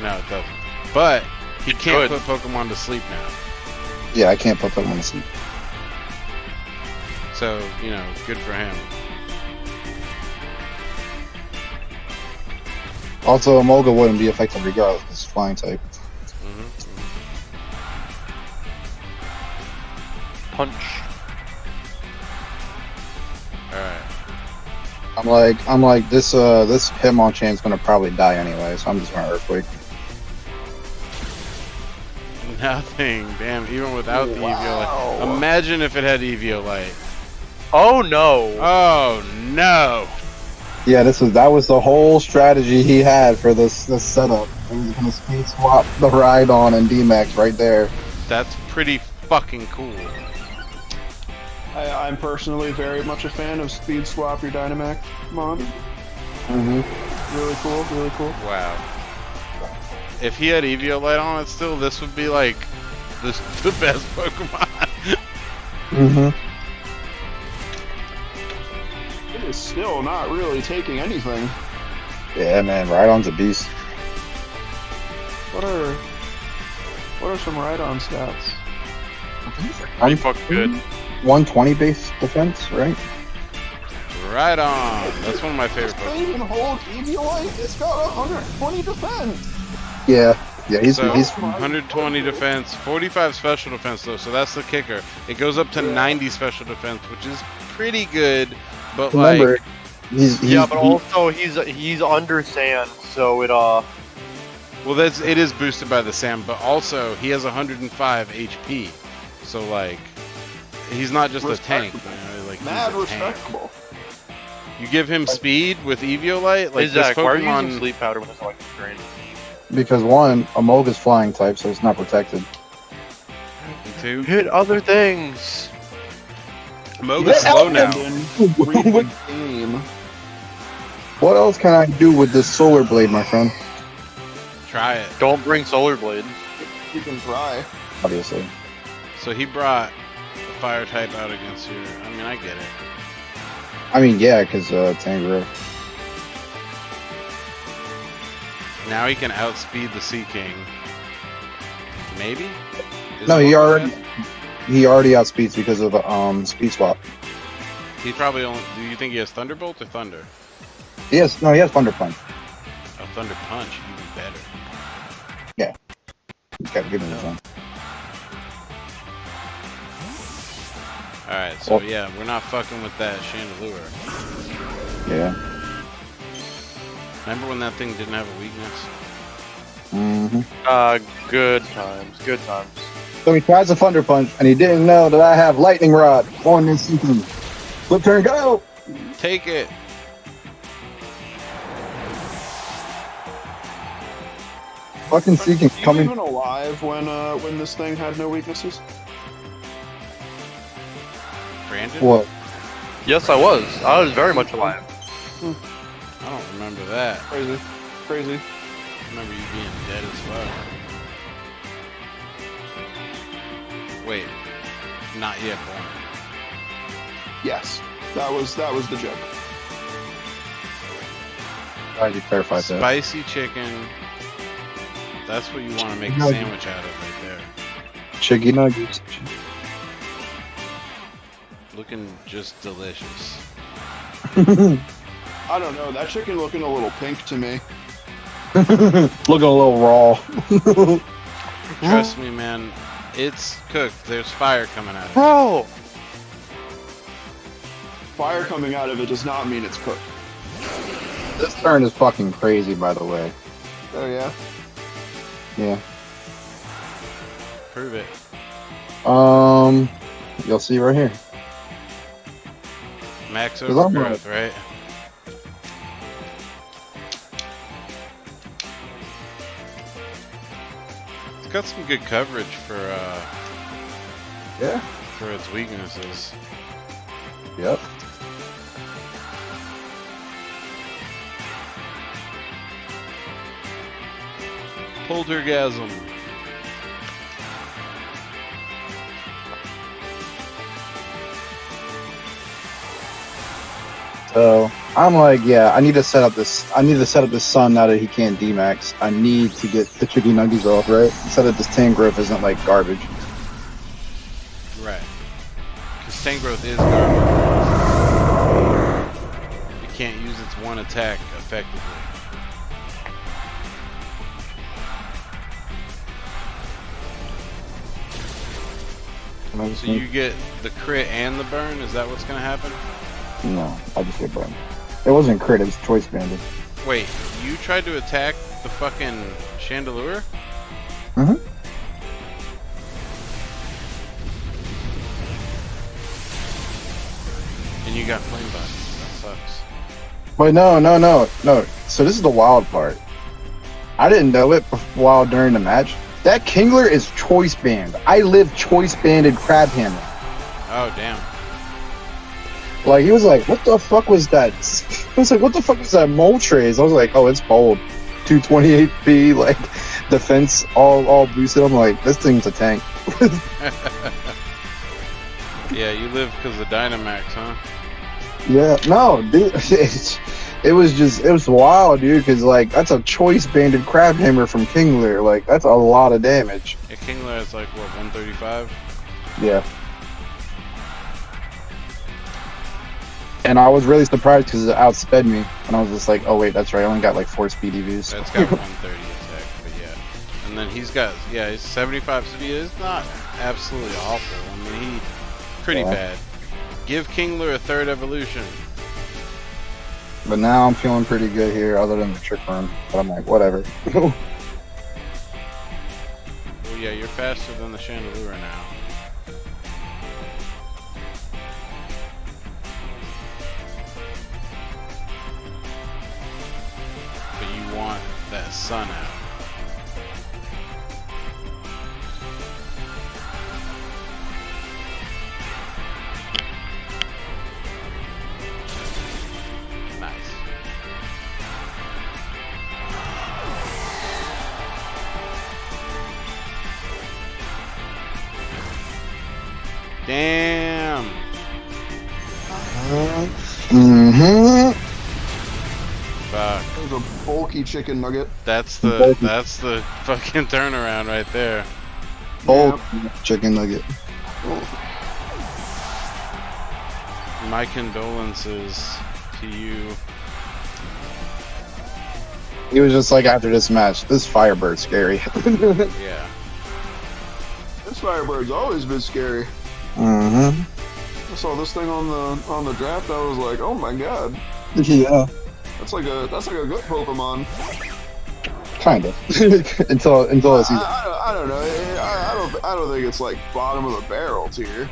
No, it doesn't. But He can't put Pokemon to sleep now. Yeah, I can't put Pokemon to sleep. So, you know, good for him. Also, Emolga wouldn't be effective regardless. It's flying type. Punch. Alright. I'm like this Hitmonchan is gonna probably die anyway, so I'm just gonna Earthquake. Nothing. Damn, even without the Eviolite. Imagine if it had Eviolite. Oh no. Oh no. Yeah, that was the whole strategy he had for this setup. He was gonna speed swap the Rhydon and D-Max right there. That's pretty fucking cool. I'm personally very much a fan of Speed Swap Your Dynamax mod. Really cool, really cool. Wow. If he had Eviolite on it still, this would be like the best Pokemon. It is still not really taking anything. Yeah, man, Rhydon's a beast. What are some Rhydon stats? Pretty fucking good. 120 base defense, right? Right on. That's one of my favorite Doesn't Pokemon. even hold Eviolite. It's got 120 defense. Yeah, he's 120 defense, 45 special defense though, so that's the kicker. It goes up to 90 special defense, which is pretty good, but remember, like but also he's under sand, so it well, it is boosted by the sand, but also he has 105 HP, so like he's not just a tank. You know, like Mad he's a tank. respectable. You give him speed with Eviolite, like Zach, this why are you Pokemon. using sleep powder when it's like drained? because one, Emolga's flying type, so it's not protected. Two. Hit other things. Moga's slow now. Read the game. What else can I do with this Solar Blade, my friend? Try it. Don't bring Solar Blade. You can try. Obviously. So he brought the fire type out against you. I mean, I get it. I mean, yeah, because Tangrowth. Now he can outspeed the Sea King. Maybe? Is No, it he what already it outspeeds because of speed swap. is? He probably only. Do you think he has Thunderbolt or Thunder? He has Thunder Punch. A Thunder Punch, even better. He's got to give him his own. Alright, so yeah, we're not fucking with that Chandelure. Yeah. Remember when that thing didn't have a weakness? Good times. Good times. So he tries a Thunder Punch, and he didn't know that I have Lightning Rod on this season. Flip turn, go! Take it! Fucking Seeking Were you coming. even alive when this thing had no weaknesses? Brandon? What? Yes, I was. I was very much alive. I don't remember that. Crazy. Crazy. I remember you being dead as well. Wait. Not yet born. Yes. That was the joke. Glad you clarified that. Spicy chicken. That's what you want to make a sandwich out of right there. Chicky nuggets. Looking just delicious. I don't know. That chicken looking a little pink to me. Looking a little raw. Trust me, man. It's cooked. There's fire coming out of it. Bro! Fire coming out of it does not mean it's cooked. This turn is fucking crazy, by the way. Oh yeah. Yeah. Prove it. You'll see right here. Max 'Cause I'm overgrowth, right? It's got some good coverage for Yeah. for its weaknesses. Yep. Poltergasm. So I'm like, yeah, I need to set up this. I need to set up this sun now that he can't D-max. I need to get the chicken nuggets off, right? So that this tan growth isn't like garbage. Right. Because Tangrowth is garbage. It can't use its one attack effectively. So you get the crit and the burn? Is that what's gonna happen? No, I just get burned. It wasn't crit, it was choice banded. Wait, you tried to attack the fucking Chandelure? Mm-hmm. And you got flame butt. That sucks. But no. So this is the wild part. I didn't know it while during the match. That Kingler is choice banned. I live choice banded crab hammer. Oh damn. Like he was like, what the fuck was that? I was like, what the fuck was that Moltres? I was like, oh, it's bold. 228p, like defense all boosted. I'm like, this thing's a tank. Yeah, you live because of Dynamax, huh? Yeah, no, dude, it was wild, dude. Because like that's a choice banded crab hammer from Kingler. Like that's a lot of damage. Yeah, Kingler is like what, 135? Yeah. And I was really surprised because it outsped me, and I was just like, oh wait, that's right. I only got like 4 speed EVs. That's got 130 attack, but yeah. And then he's got, yeah, he's 75 speed. It's not absolutely awful. I mean, he's pretty bad. Give Kingler a 3rd evolution. But now I'm feeling pretty good here, other than the trick room. But I'm like, whatever. Well, yeah, you're faster than the Chandelure now. But you want that sun out. Nice. Damn. Mm-hmm. Fuck. That was a bulky chicken nugget. That's the fucking turnaround right there. Oh, chicken nugget. My condolences to you. He was just like, after this match, this Firebird's scary. Yeah. This Firebird's always been scary. Mm-hmm. I saw this thing on the draft. I was like, oh my god, Yeah. that's like a good Pokemon. Kind of. until the season. I don't know. I don't think it's like bottom of the barrel tier.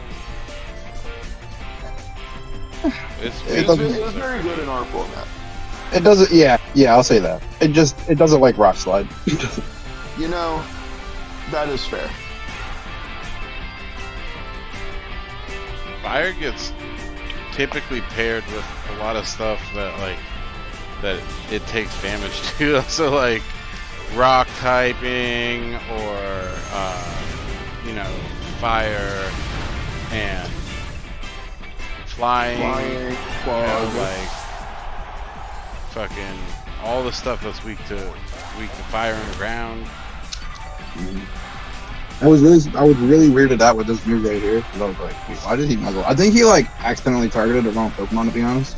It's It's very good in our format. It doesn't. Yeah, I'll say that. It doesn't like Rock Slide. You know, that is fair. Fire gets typically paired with a lot of stuff that it takes damage to. So like rock typing or fire and flying like fucking all the stuff that's weak to fire and ground. I was really weirded out with this move right here. 'Cause I was like, wait, why did he muzzle? I think he like accidentally targeted the wrong Pokemon, to be honest.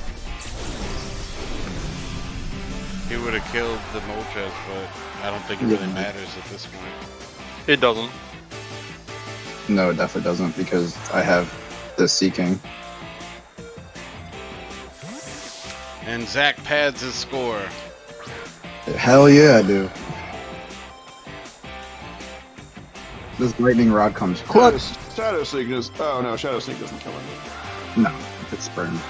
He would have killed the Moltres, but I don't think it really matters at this point. It doesn't. No, it definitely doesn't, because I have the Seeking. And Zach pads his score. Hell yeah, I do. This lightning rod comes clutch. Shadow Sneak is. Oh no, Shadow Sneak doesn't kill him. No, it's burned.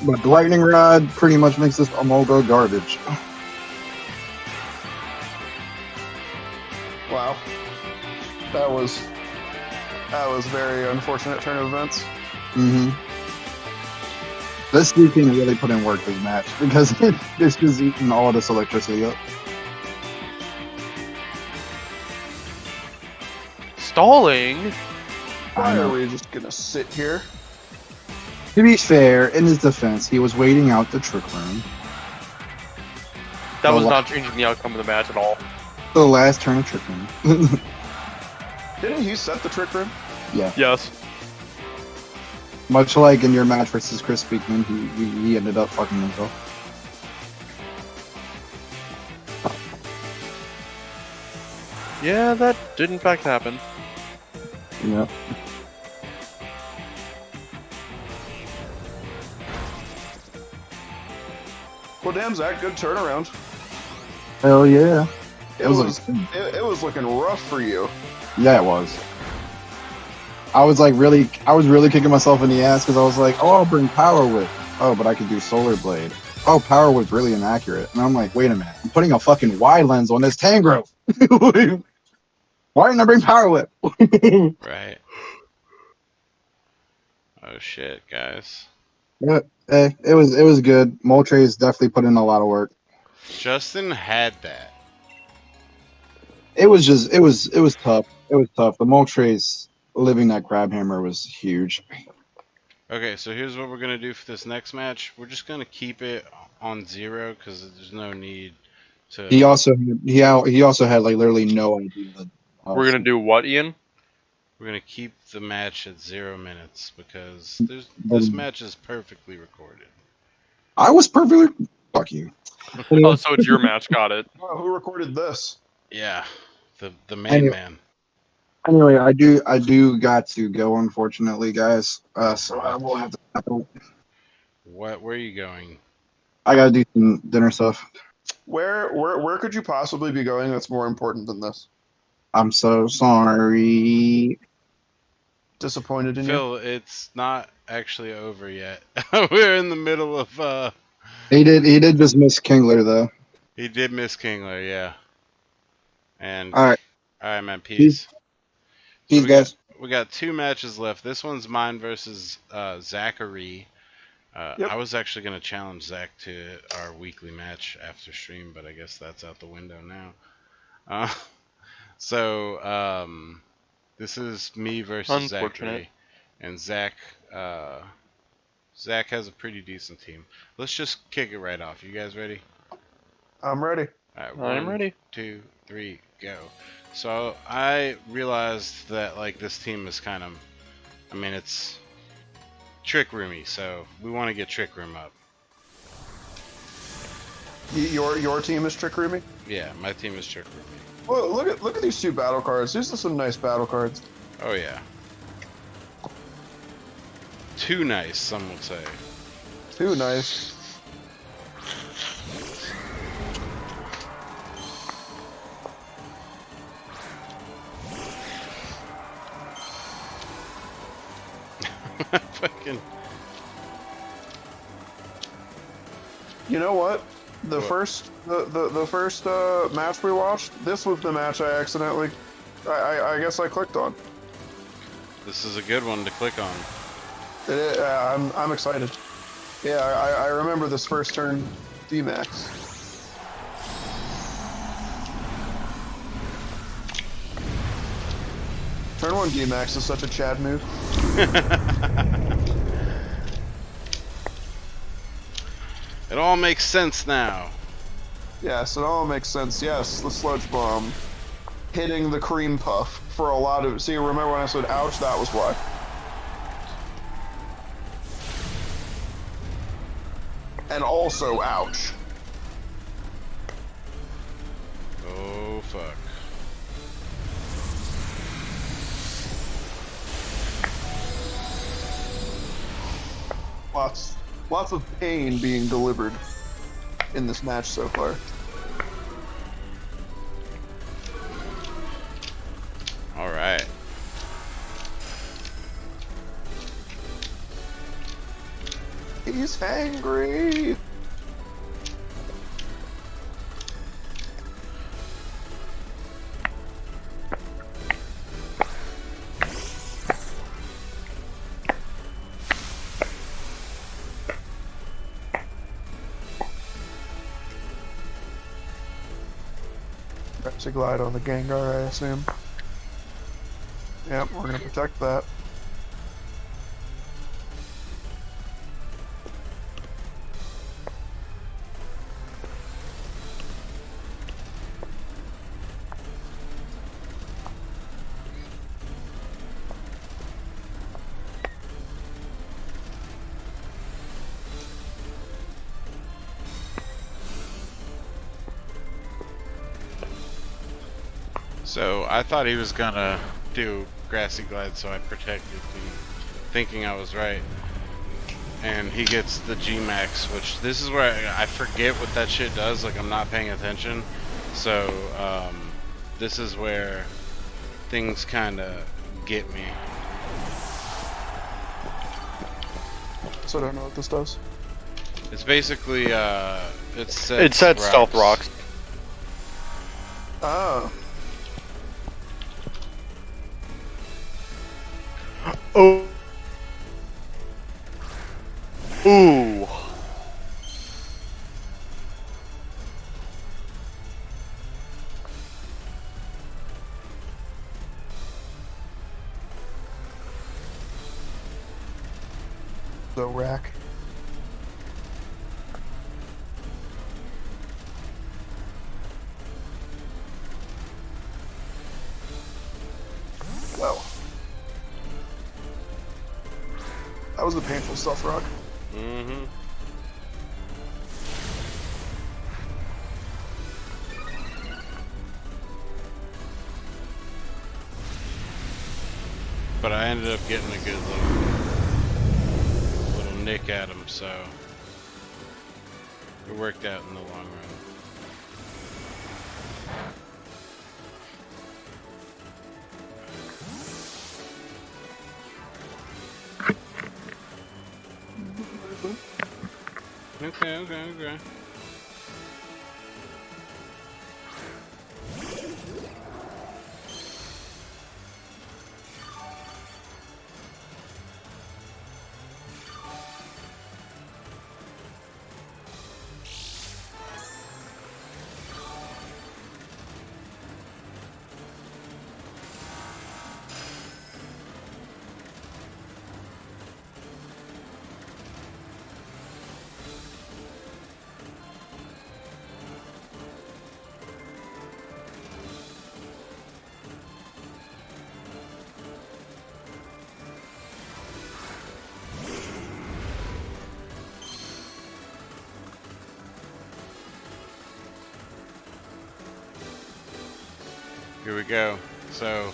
But the lightning rod pretty much makes this Amogo garbage. Wow, that was very unfortunate turn of events. Mm-hmm. This Seeking really put in work this match, because it's just eating all this electricity up. Stalling? Why are we just gonna sit here? To be fair, in his defense, he was waiting out the trick room. That The was la- not changing the outcome of the match at all. The last turn of trick room. Didn't he set the trick room? Yeah. Yes. Much like in your match versus Chris Speakman, he ended up fucking himself. Yeah, that did in fact happen. Yeah. Well, damn, Zach, good turnaround. Hell yeah. It was looking rough for you. Yeah, it was. I was really kicking myself in the ass because I was like, oh, I'll bring Power Whip. Oh, but I could do Solar Blade. Oh, Power Whip's really inaccurate. And I'm like, wait a minute. I'm putting a fucking wide lens on this Tangrowth. Why didn't I bring Power Whip? Right. Oh shit, guys. Yeah, it was good. Moltre's definitely put in a lot of work. Justin had that. It was tough. It was tough. The Moltre's living that grab hammer was huge. Okay, so here's what we're gonna do for this next match. We're just gonna keep it on 0 because there's no need to. He also had like literally no idea that We're gonna do what, Ian? We're gonna keep the match at 0 minutes because this match is perfectly recorded. I was perfectly fuck you. Oh, so it's your match, got it. Oh, who recorded this? Yeah, the main man. Anyway, I do got to go, unfortunately, guys. So I will have to. Where are you going? I gotta do some dinner stuff. Where could you possibly be going that's more important than this? I'm so sorry. Disappointed in you? Phil, it's not actually over yet. We're in the middle of He did just miss Kingler though. He did miss Kingler, yeah. And All right, man, peace. peace, guys. We got 2 matches left. This one's mine versus Zachary. Yep. I was actually gonna challenge Zach to our weekly match after stream, but I guess that's out the window now. So this is me versus Zachary, and Zach has a pretty decent team. Let's just kick it right off. You guys ready? I'm ready. All right, I'm ready. 2, 3, go. So I realized that like this team is kind of, I mean, it's trick roomy, so we want to get trick room up. Your team is Trick Roomy? Yeah, my team is trick roomy. Well, look at these 2 battle cards. These are some nice battle cards. Oh yeah. Too nice, some would say. Too nice. Fucking. You know what? The first match we watched, this was the match I accidentally, I guess I clicked on. This is a good one to click on. I'm excited. Yeah, I remember this first turn D-Max. Turn 1 D-Max is such a Chad move. It all makes sense now. Yes, it all makes sense. Yes, the sludge bomb hitting the cream puff for a lot of. See, remember when I said ouch? That was why. And also ouch. Oh fuck. Lots of pain being delivered in this match so far. All right. He's hangry. To glide on the Gengar, I assume. Yep, we're gonna protect that. So I thought he was gonna do Grassy Glide, so I protected him, thinking I was right. And he gets the G-Max, which this is where I forget what that shit does, like I'm not paying attention. So this is where things kinda get me. So I don't know what this does. It's basically it It sets stealth rocks. Oh. Oh. Ooh. The rack. Well. That was the painful stuff, Rock. Mm-hmm. But I ended up getting a good little nick at him, so it worked out in the long run. Okay. Here we go. So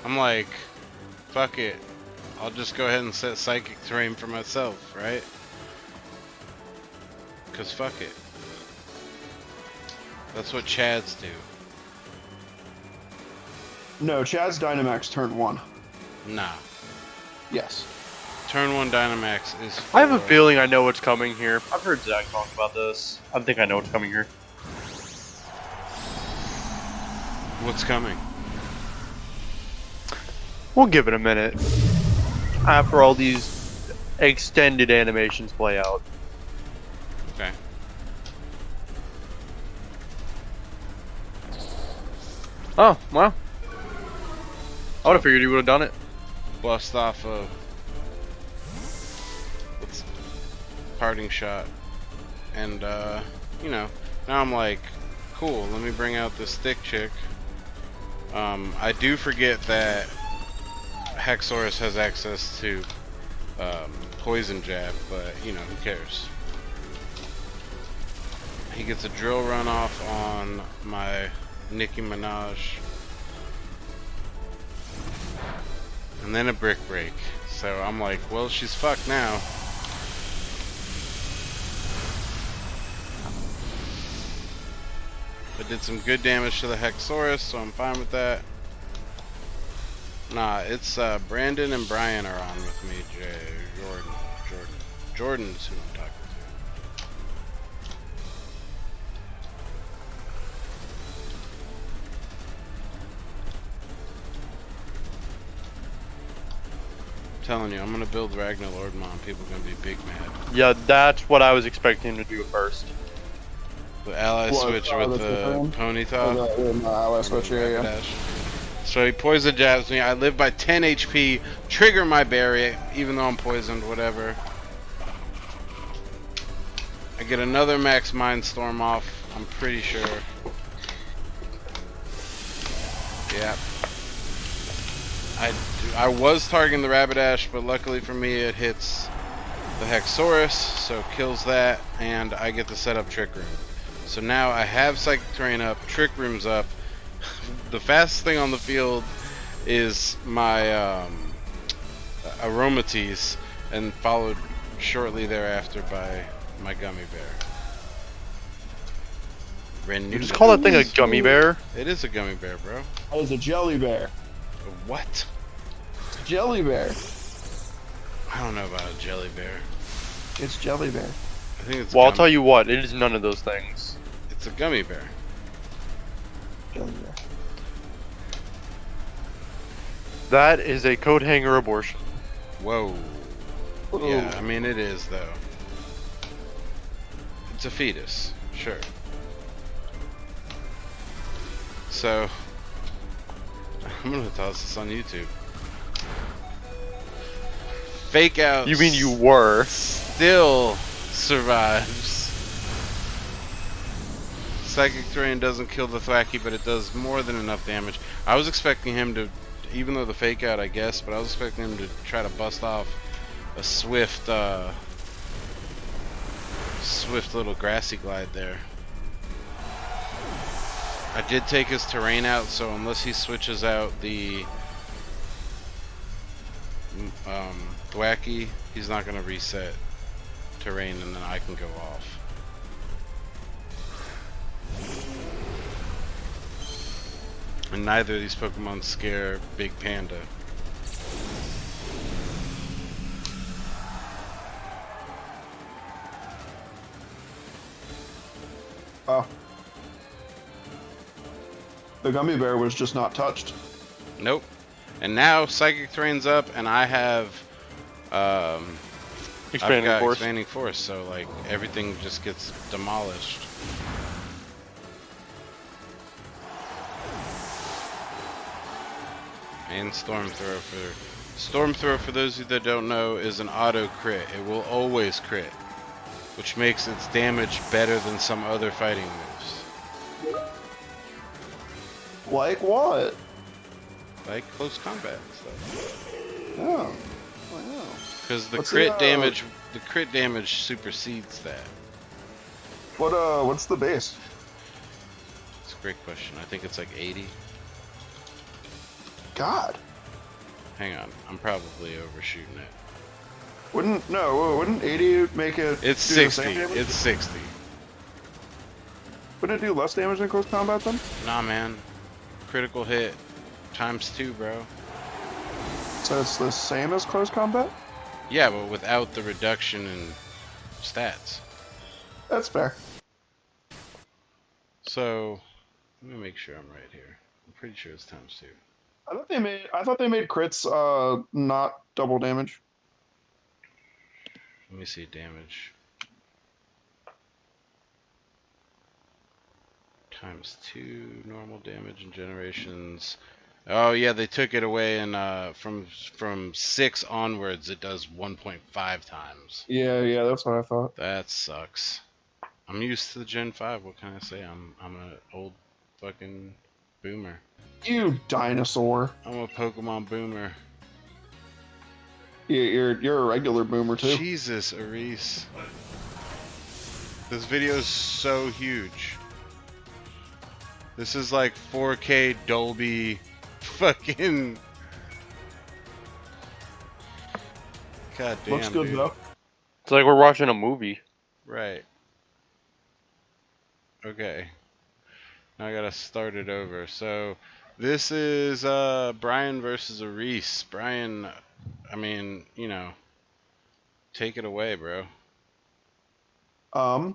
I'm like, fuck it. I'll just go ahead and set psychic terrain for myself, right? Cause fuck it. That's what Chads do. No, Chad's Dynamax turn 1. Nah. Yes. Turn 1 Dynamax is I have a for- feeling I know what's coming here. I've heard Zach talk about this. I think I know what's coming here. What's coming? We'll give it a minute. After all these extended animations play out. Okay. Oh, well. I would have figured you would have done it. Bust off of what's parting shot. And you know, now I'm like, cool, let me bring out this thick chick. I do forget that Hexorus has access to poison jab, but you know, who cares? He gets a drill run off on my Nicki Minaj. And then a brick break. So I'm like, well, she's fucked now. I did some good damage to the Hexorus, so I'm fine with that. Nah, it's Brandon and Brian are on with me. Jordan's who I'm talking to. I'm telling you, I'm gonna build Ragnar Lordmon. People are gonna be big mad. Yeah, that's what I was expecting him to do at first. The ally switch with the Ponyta. Ally switch, yeah. Dash. So he poison jabs me. I live by 10 HP. Trigger my berry, even though I'm poisoned. Whatever. I get another max Mindstorm off. I'm pretty sure. Yeah. I was targeting the Rapidash, but luckily for me, it hits the Hexorus, so kills that, and I get to set up Trick Room. So now I have Psychic Terrain up, Trick Room's up, the fastest thing on the field is my aromates, and followed shortly thereafter by my gummy bear. You just call that thing a gummy bear? It is a gummy bear, bro. Oh, it's a jelly bear. What? Jelly bear. I don't know about a jelly bear. It's jelly bear. I think it's. Well, I'll tell you what. It is none of those things. It's a gummy bear. Jelly bear. That is a coat hanger abortion. Whoa. Whoa. Yeah, I mean it is though. It's a fetus, sure. So I'm gonna toss this on YouTube. Fake out. You mean you were? Still survives. Psychic Terrain doesn't kill the Thwacky, but it does more than enough damage. I was expecting him to, even though the fake out, I guess, but I was expecting him to try to bust off a swift, swift little grassy glide there. I did take his terrain out, so unless he switches out the Thwacky, he's not going to reset terrain, and then I can go off. And neither of these Pokemon scare Big Panda. Oh. The gummy bear was just not touched. Nope. And now Psychic Terrain's up, and I have Expanding I've got force. Expanding Force, so like everything just gets demolished. And Storm Throw, for those of you that don't know, is an auto crit. It will always crit, which makes its damage better than some other fighting moves, Like what? like close combat stuff. Oh. Wow. Because the What's crit the, damage supersedes that. What's the base? It's a great question. I think it's like 80. God. Hang on, I'm probably overshooting it. Wouldn't 80 make it It's do the 60. same damage? It's 60. Wouldn't it do less damage in close combat then? Nah, man. Critical hit times 2, bro. So it's the same as close combat? Yeah, but without the reduction in stats. That's fair. So, let me make sure I'm right here. I'm pretty sure it's times 2. I thought they made crits not double damage. Let me see damage. Times 2 normal damage and generations. Oh yeah, they took it away, and from 6 onwards it does 1.5 times. Yeah, that's what I thought. That sucks. I'm used to the Gen 5. What can I say? I'm an old fucking boomer. You dinosaur. I'm a Pokemon boomer. You're a regular boomer too. Jesus, Aris. This video is so huge. This is like 4K Dolby fucking... God damn, Looks good dude. though. It's like we're watching a movie. Right. Okay. Now I gotta start it over. So, this is Brian versus Aris. Brian, I mean, you know, take it away, bro. I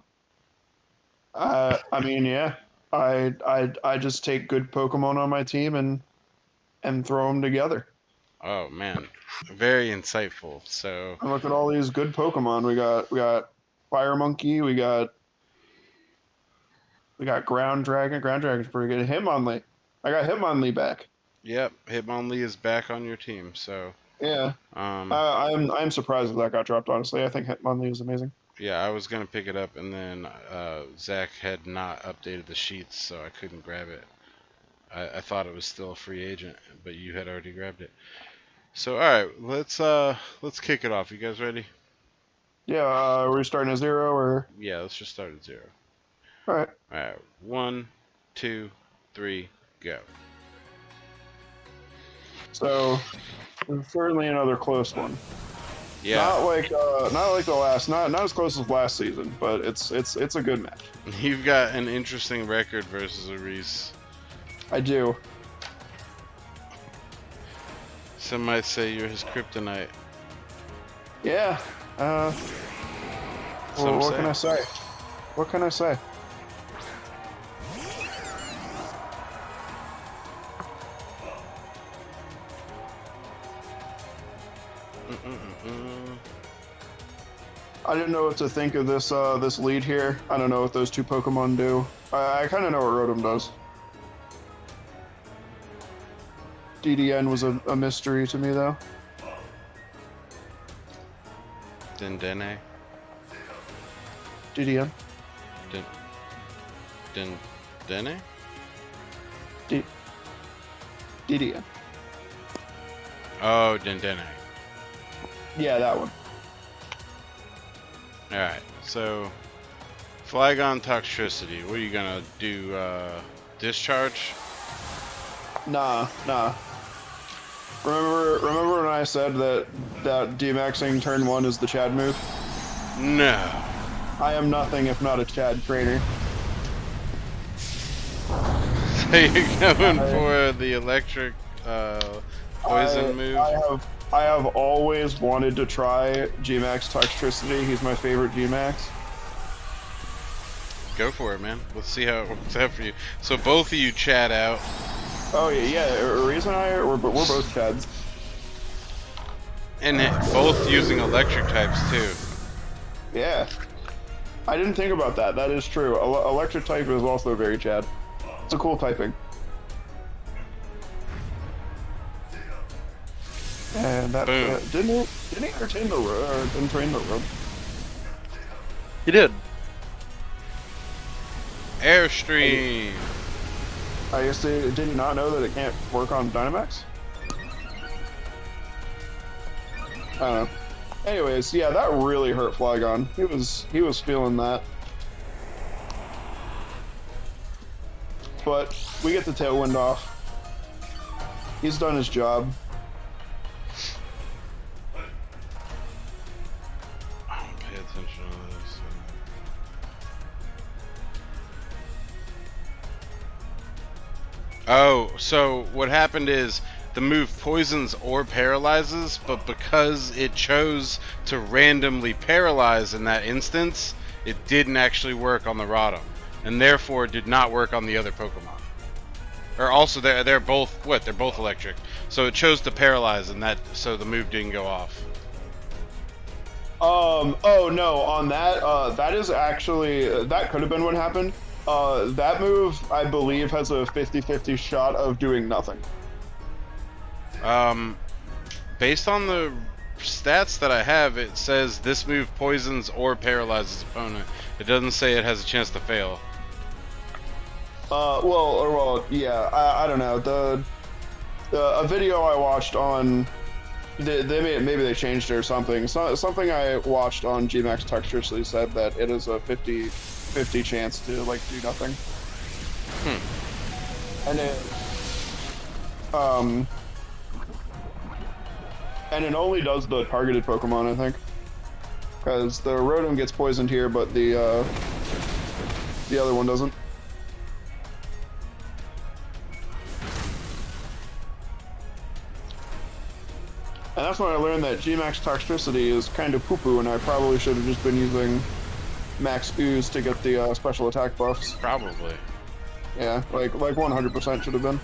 mean, yeah. I just take good Pokemon on my team and throw them together. Oh man, very insightful. So, And look at all these good Pokemon. We got Fire Monkey. We got Ground Dragon. Ground Dragon's pretty good. Hitmonlee. I got Hitmonlee back. yep, Hitmonlee is back on your team. So, Yeah. um, I'm surprised that got dropped. Honestly, I think Hitmonlee is amazing. yeah, I was gonna pick it up, and then Zach had not updated the sheets, so I couldn't grab it. I thought it was still a free agent, but you had already grabbed it. So, all right, let's kick it off. You guys ready? Yeah. Are we starting at 0 or? Yeah, let's just start at 0. All right. All right, 1, 2, 3, go. So certainly another close one. Yeah. Not like the last, not as close as last season, but it's a good match. You've got an interesting record versus Reese. I do. Some might say you're his kryptonite. Yeah. Well, Some what say. can I say? What can I say? I didn't know what to think of this this lead here. I don't know what those two Pokemon do. I kind of know what Rotom does. DDN was a mystery to me though. Dendene. DDN. Dene? DDN. Oh, Dendene. Yeah, that one. Alright, so Flygon Toxtricity. What are you gonna do? Discharge? Nah. Remember when I said that D-maxing turn 1 is the Chad move? No. I am nothing if not a Chad trainer. So you're going for the electric poison move? I have always wanted to try G-Max Toxtricity. He's my favorite G-Max. Go for it, man. Let's see how it works out for you. So both of you chat out. Oh yeah. Reese and I we're both Chads. And both using electric types too. Yeah. I didn't think about that. That is true. Electric type is also very Chad. It's a cool typing. And that didn't he entertain the road? Didn't train the road. He did. Airstream. I guess did he not know that it can't work on Dynamax? I don't know. Anyways, yeah, that really hurt Flygon. He was feeling that. But we get the Tailwind off. He's done his job. Pay attention to this. Oh, so what happened is the move poisons or paralyzes, but because it chose to randomly paralyze in that instance, it didn't actually work on the Rotom, and therefore did not work on the other Pokemon. Or also, they're both what? They're both electric, so it chose to paralyze, and so the move didn't go off. Oh no, on that, that is actually, that could have been what happened. That move, I believe, has a 50-50 shot of doing nothing. Based on the stats that I have, it says this move poisons or paralyzes opponent. It doesn't say it has a chance to fail. Well, yeah, I don't know. A video I watched on, maybe they changed it or something. Something I watched on G-Max Toxtricity said that it is a 50-50 chance to like do nothing. And it only does the targeted Pokemon, I think, because the Rotom gets poisoned here, but the other one doesn't. And that's when I learned that G-Max Toxtricity is kind of poo-poo, and I probably should have just been using Max Ooze to get the special attack buffs. Probably. Yeah, like 100% should have been.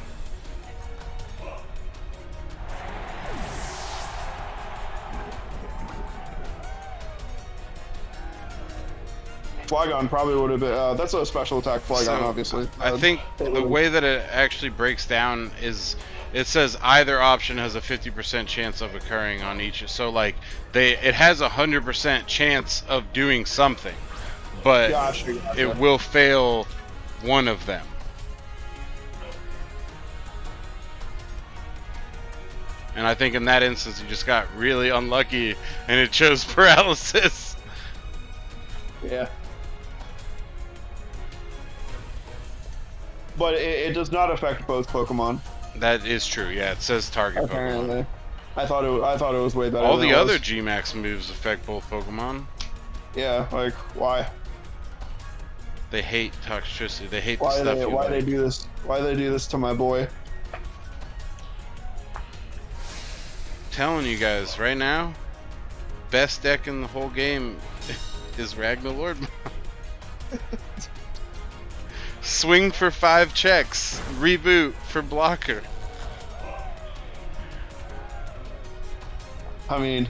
Flygon probably would have been. That's a special attack Flygon, So, obviously. I think the way that it actually breaks down is it says either option has a 50% chance of occurring on each. So like it has a 100% chance of doing something, but Gotcha. it will fail one of them. And I think in that instance, you just got really unlucky, and it chose paralysis. Yeah. But it does not affect both Pokemon. That is true. Yeah, it says target Pokemon. Apparently, I thought it was way better. All than the it other was. G-Max moves affect both Pokemon. Yeah, like why? They hate toxicity. They hate the Why stuff they you why like. they do this? Why they do this to my boy? Telling you guys right now, best deck in the whole game is Ragnalord. Swing for 5 checks. Reboot for blocker. I mean,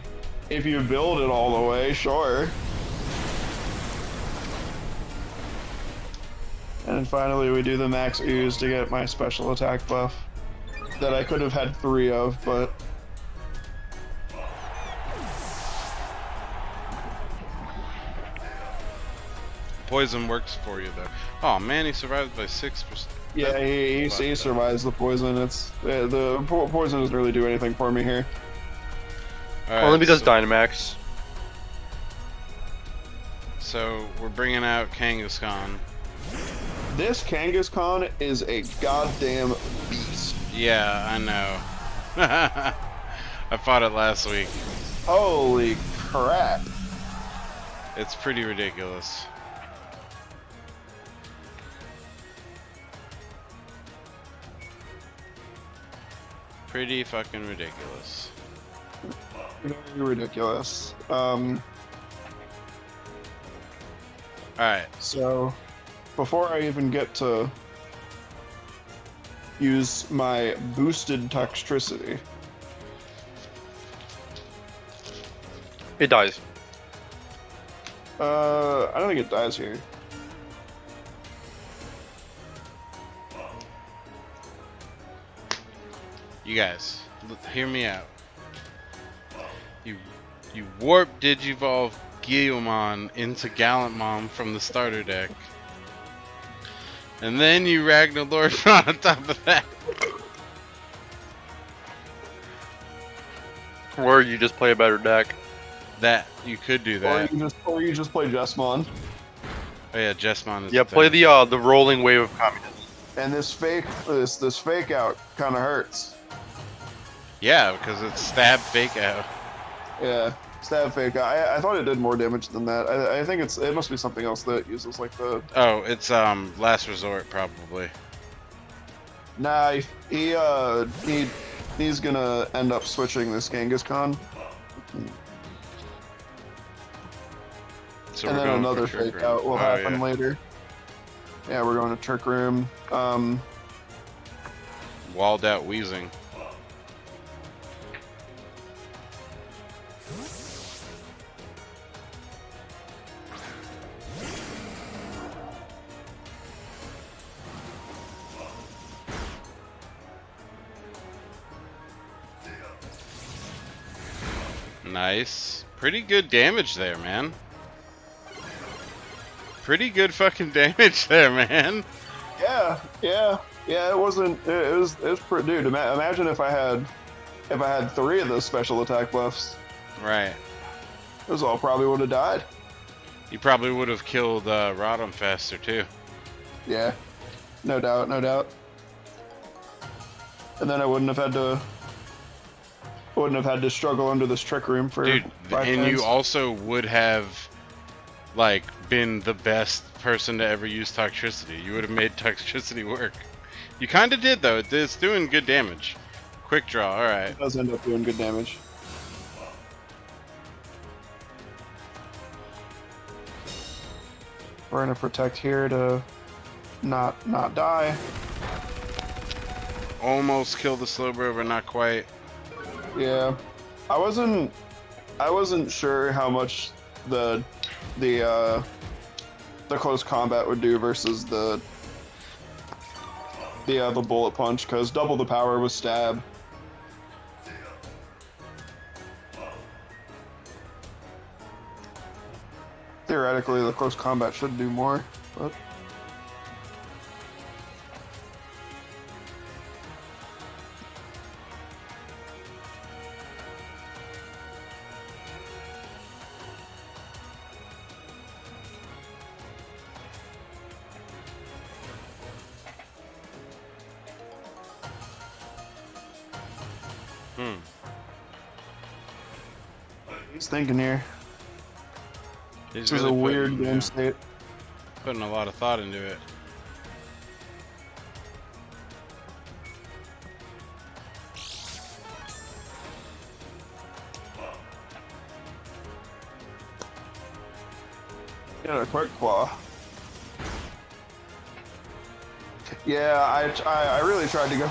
if you build it all the way, sure. And then finally we do the max ooze to get my special attack buff that I could have had 3 of, but Poison works for you though. Oh man, he survived by 6%. yeah, he survives the poison. It's the poison doesn't really do anything for me here. Alright, Only because Dynamax. So we're bringing out Kangaskhan. This Kangaskhan is a goddamn beast. Yeah, I know. I fought it last week. Holy crap. It's pretty ridiculous. Pretty fucking ridiculous. Very ridiculous. Alright, So, before I even get to use my boosted toxicity, It dies. I don't think it dies here. you guys, hear me out. You warp Digivolve Guillemon into Gallantmon from the starter deck. And then you Ragnalord on top of that. Or you just play a better deck. That, you could do Or that. you just play Jessmon. Oh yeah, Jessmon is Yeah, the play thing. the rolling wave of communism. And this fake out kind of hurts. Yeah, because it's stab fake out. Yeah, stab fake out. I thought it did more damage than that. I think it must be something else that uses like the. Oh, it's last resort probably. Nah, he's gonna end up switching this Kangaskhan. So And we're then going for another Trick fake Room. out will Oh, happen yeah. later. Yeah, we're going to Trick Room. Walled out Wheezing. Nice. Pretty good damage there, man. Pretty good fucking damage there, man. Yeah. It wasn't. It was pretty. Dude, imagine if I had 3 of those special attack buffs. Right. Those all probably would have died. You probably would have killed Rodham faster too. Yeah, no doubt, no doubt. And then I wouldn't have had to struggle under this Trick Room for Dude, 5 and turns. you also would have like been the best person to ever use Toxicity. You would have made Toxicity work. You kind of did though. It's doing good damage. Quick draw. All right. It does end up doing good damage. We're gonna protect here to not die. Almost killed the Slowbro, but not quite. Yeah, I wasn't sure how much the close combat would do versus the bullet punch, because double the power was stab. Theoretically, the close combat should do more, but He's thinking here. He's This is really a weird putting, game state. putting a lot of thought into it. Get a quick claw. Yeah, I really tried to go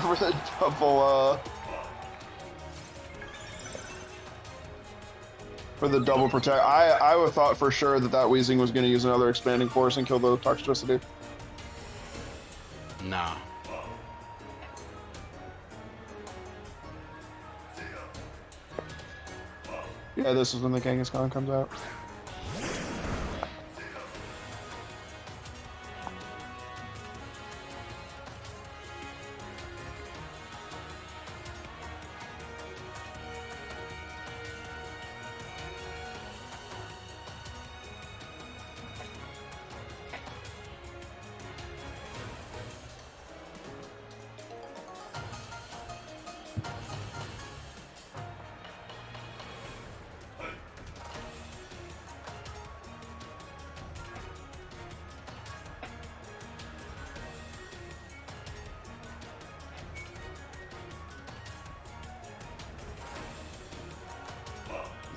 for the double protect. I would thought for sure that Weezing was going to use another expanding force and kill the toxicity. Nah. Yeah, this is when the Kangaskhan comes out.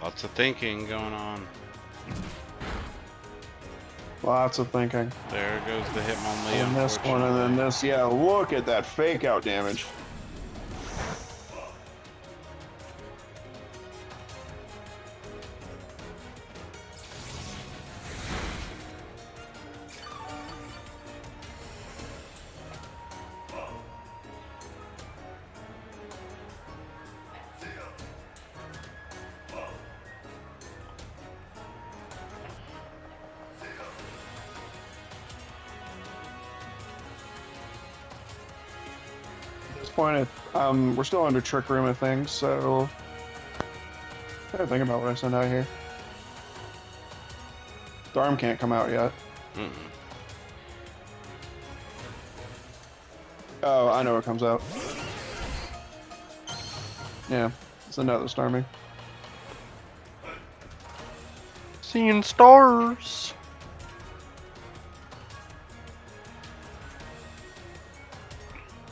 Lots of thinking going on. Lots of thinking. There goes the Hitmonlee. And this one, and then this. Yeah, look at that fake out damage. Point, we're still under Trick Room, I think, so I gotta think about what I send out here. Darm can't come out yet. Oh, I know what comes out. Yeah, send out the Starmie. Seeing stars.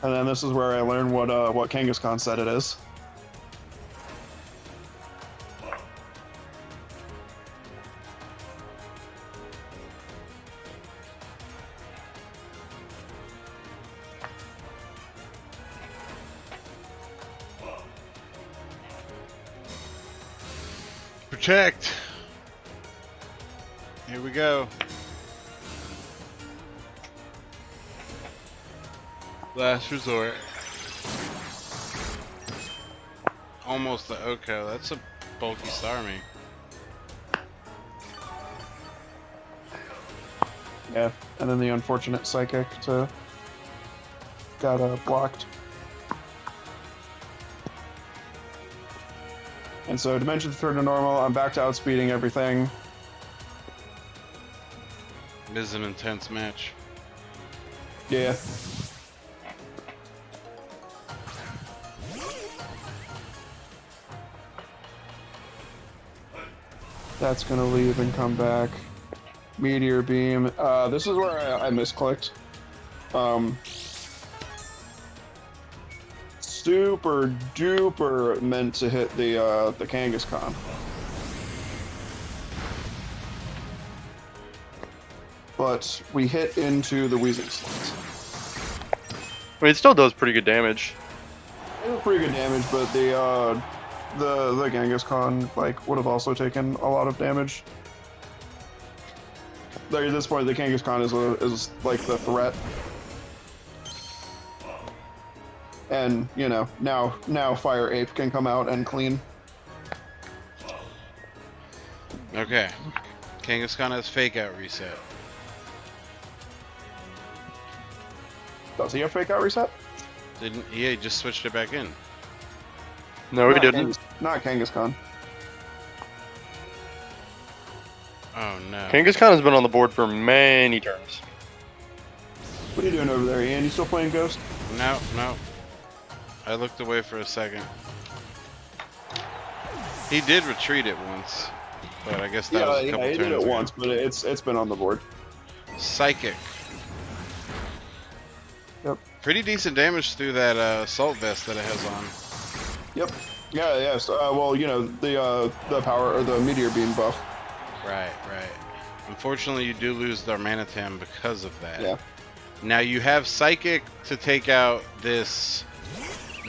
And then this is where I learned what Kangaskhan said it is. Protect. Here we go. Last resort. Almost the Oko. That's a bulky Starmie. Yeah, and then the unfortunate Psychic got blocked. And so Dimensions return to normal. I'm back to outspeeding everything. This is an intense match. Yeah. That's gonna leave and come back. Meteor Beam. This is where I misclicked. Super duper meant to hit the Kangaskhan. But we hit into the Weezing slots. I mean, it still does pretty good damage. It was pretty good damage, but the Kangaskhan would have also taken a lot of damage. Like at this point, the Kangaskhan is like the threat, and you know now Fire Ape can come out and clean. Okay, Kangaskhan has fake out reset. Does he have fake out reset? Didn't he just switched it back in? No, he didn't. Not Kangaskhan. Oh no. Kangaskhan has been on the board for many turns. What are you doing over there, Ian? You still playing Ghost? No. I looked away for a second. He did retreat it once, but I guess that was a couple he turns did it ago. once, but it's been on the board. Psychic. Yep. Pretty decent damage through that assault vest that it has on. Yep. Yeah. Yes. Well, you know the power or the meteor beam buff. Right. Unfortunately, you do lose the Darmanitan because of that. Yeah. Now you have Psychic to take out this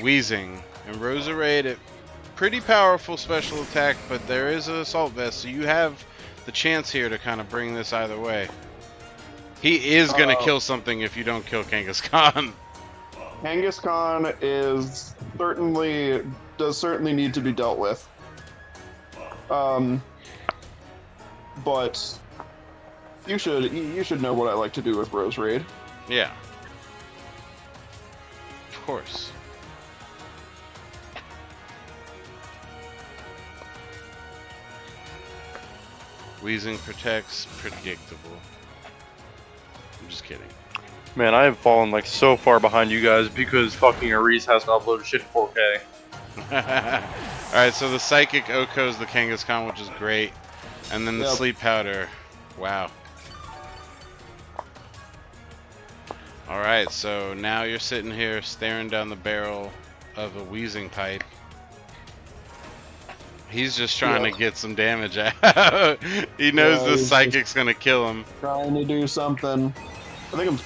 Wheezing, and Roserade, pretty powerful special attack, but there is an assault vest, so you have the chance here to kind of bring this either way. He is gonna kill something if you don't kill Kangaskhan. Kangaskhan does certainly need to be dealt with. But you should know what I like to do with Rose Raid. Yeah. Of course. Wheezing protects, predictable. I'm just kidding. Man, I have fallen like so far behind you guys because fucking Ares hasn't uploaded shit 4K. Alright, so the Psychic Oko's the Kangaskhan, which is great. And then the Yep. Sleep Powder. Wow. Alright, so now you're sitting here staring down the barrel of a Wheezing pipe. He's just trying to get some damage out. He knows the he's Psychic's gonna kill him. Trying to do something. I think I'm.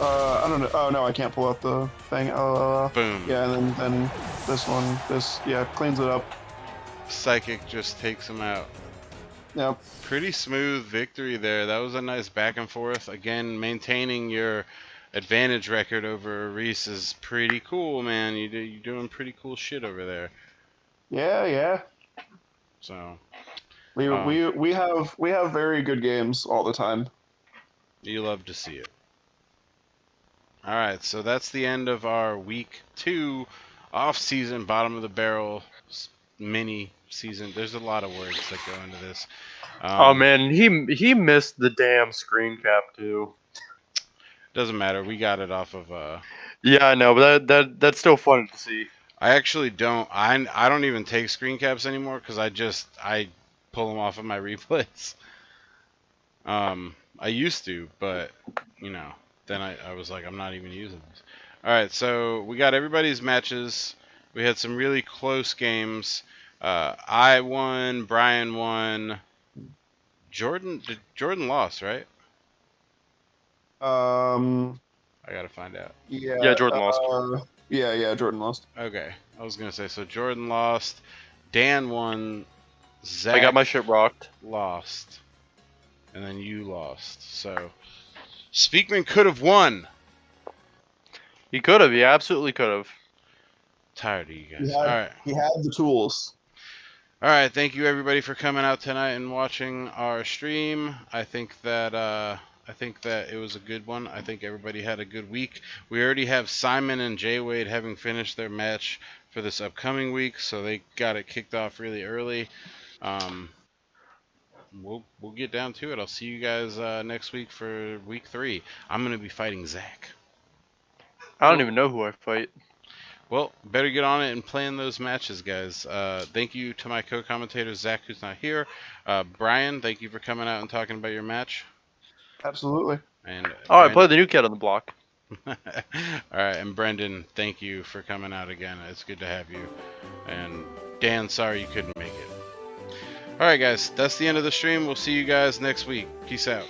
I don't know. Oh no, I can't pull out the thing. Boom. Yeah, and then this one, cleans it up. Psychic just takes him out. Yep. Pretty smooth victory there. That was a nice back and forth. Again, maintaining your advantage record over Reese is pretty cool, man. You're doing pretty cool shit over there. Yeah. So We have very good games all the time. you love to see it. All right, so that's the end of our week 2 off-season bottom of the barrel mini season. There's a lot of words that go into this. Oh man, he missed the damn screen cap too. Doesn't matter. We got it off of. Yeah, I know, but that's still fun to see. I actually don't. I don't even take screen caps anymore because I pull them off of my replays. I used to, but you know, then I was like, I'm not even using this. All right, so we got everybody's matches. We had some really close games. I won. Brian won. Jordan lost, right? I gotta find out. Yeah. Jordan lost. Yeah, Jordan lost. Okay, I was gonna say so. Jordan lost. Dan won. Zach I got my shit rocked. lost, and then you lost. So Speakman could have won. He could have. He absolutely could have. Tired of you guys. All right. He had the tools. All right, thank you everybody for coming out tonight and watching our stream. I think that it was a good one. I think everybody had a good week. We already have Simon and Jay Wade having finished their match for this upcoming week, so they got it kicked off really early. We'll get down to it. I'll see you guys next week for week 3. I'm gonna be fighting Zach. I don't even know who I fight. Well, better get on it and plan those matches, guys. Thank you to my co-commentator, Zach, who's not here. Brian, thank you for coming out and talking about your match. Absolutely. And I played the new kid on the block. All right, and Brendan, thank you for coming out again. It's good to have you. And Dan, sorry you couldn't make it. All right, guys, that's the end of the stream. We'll see you guys next week. Peace out.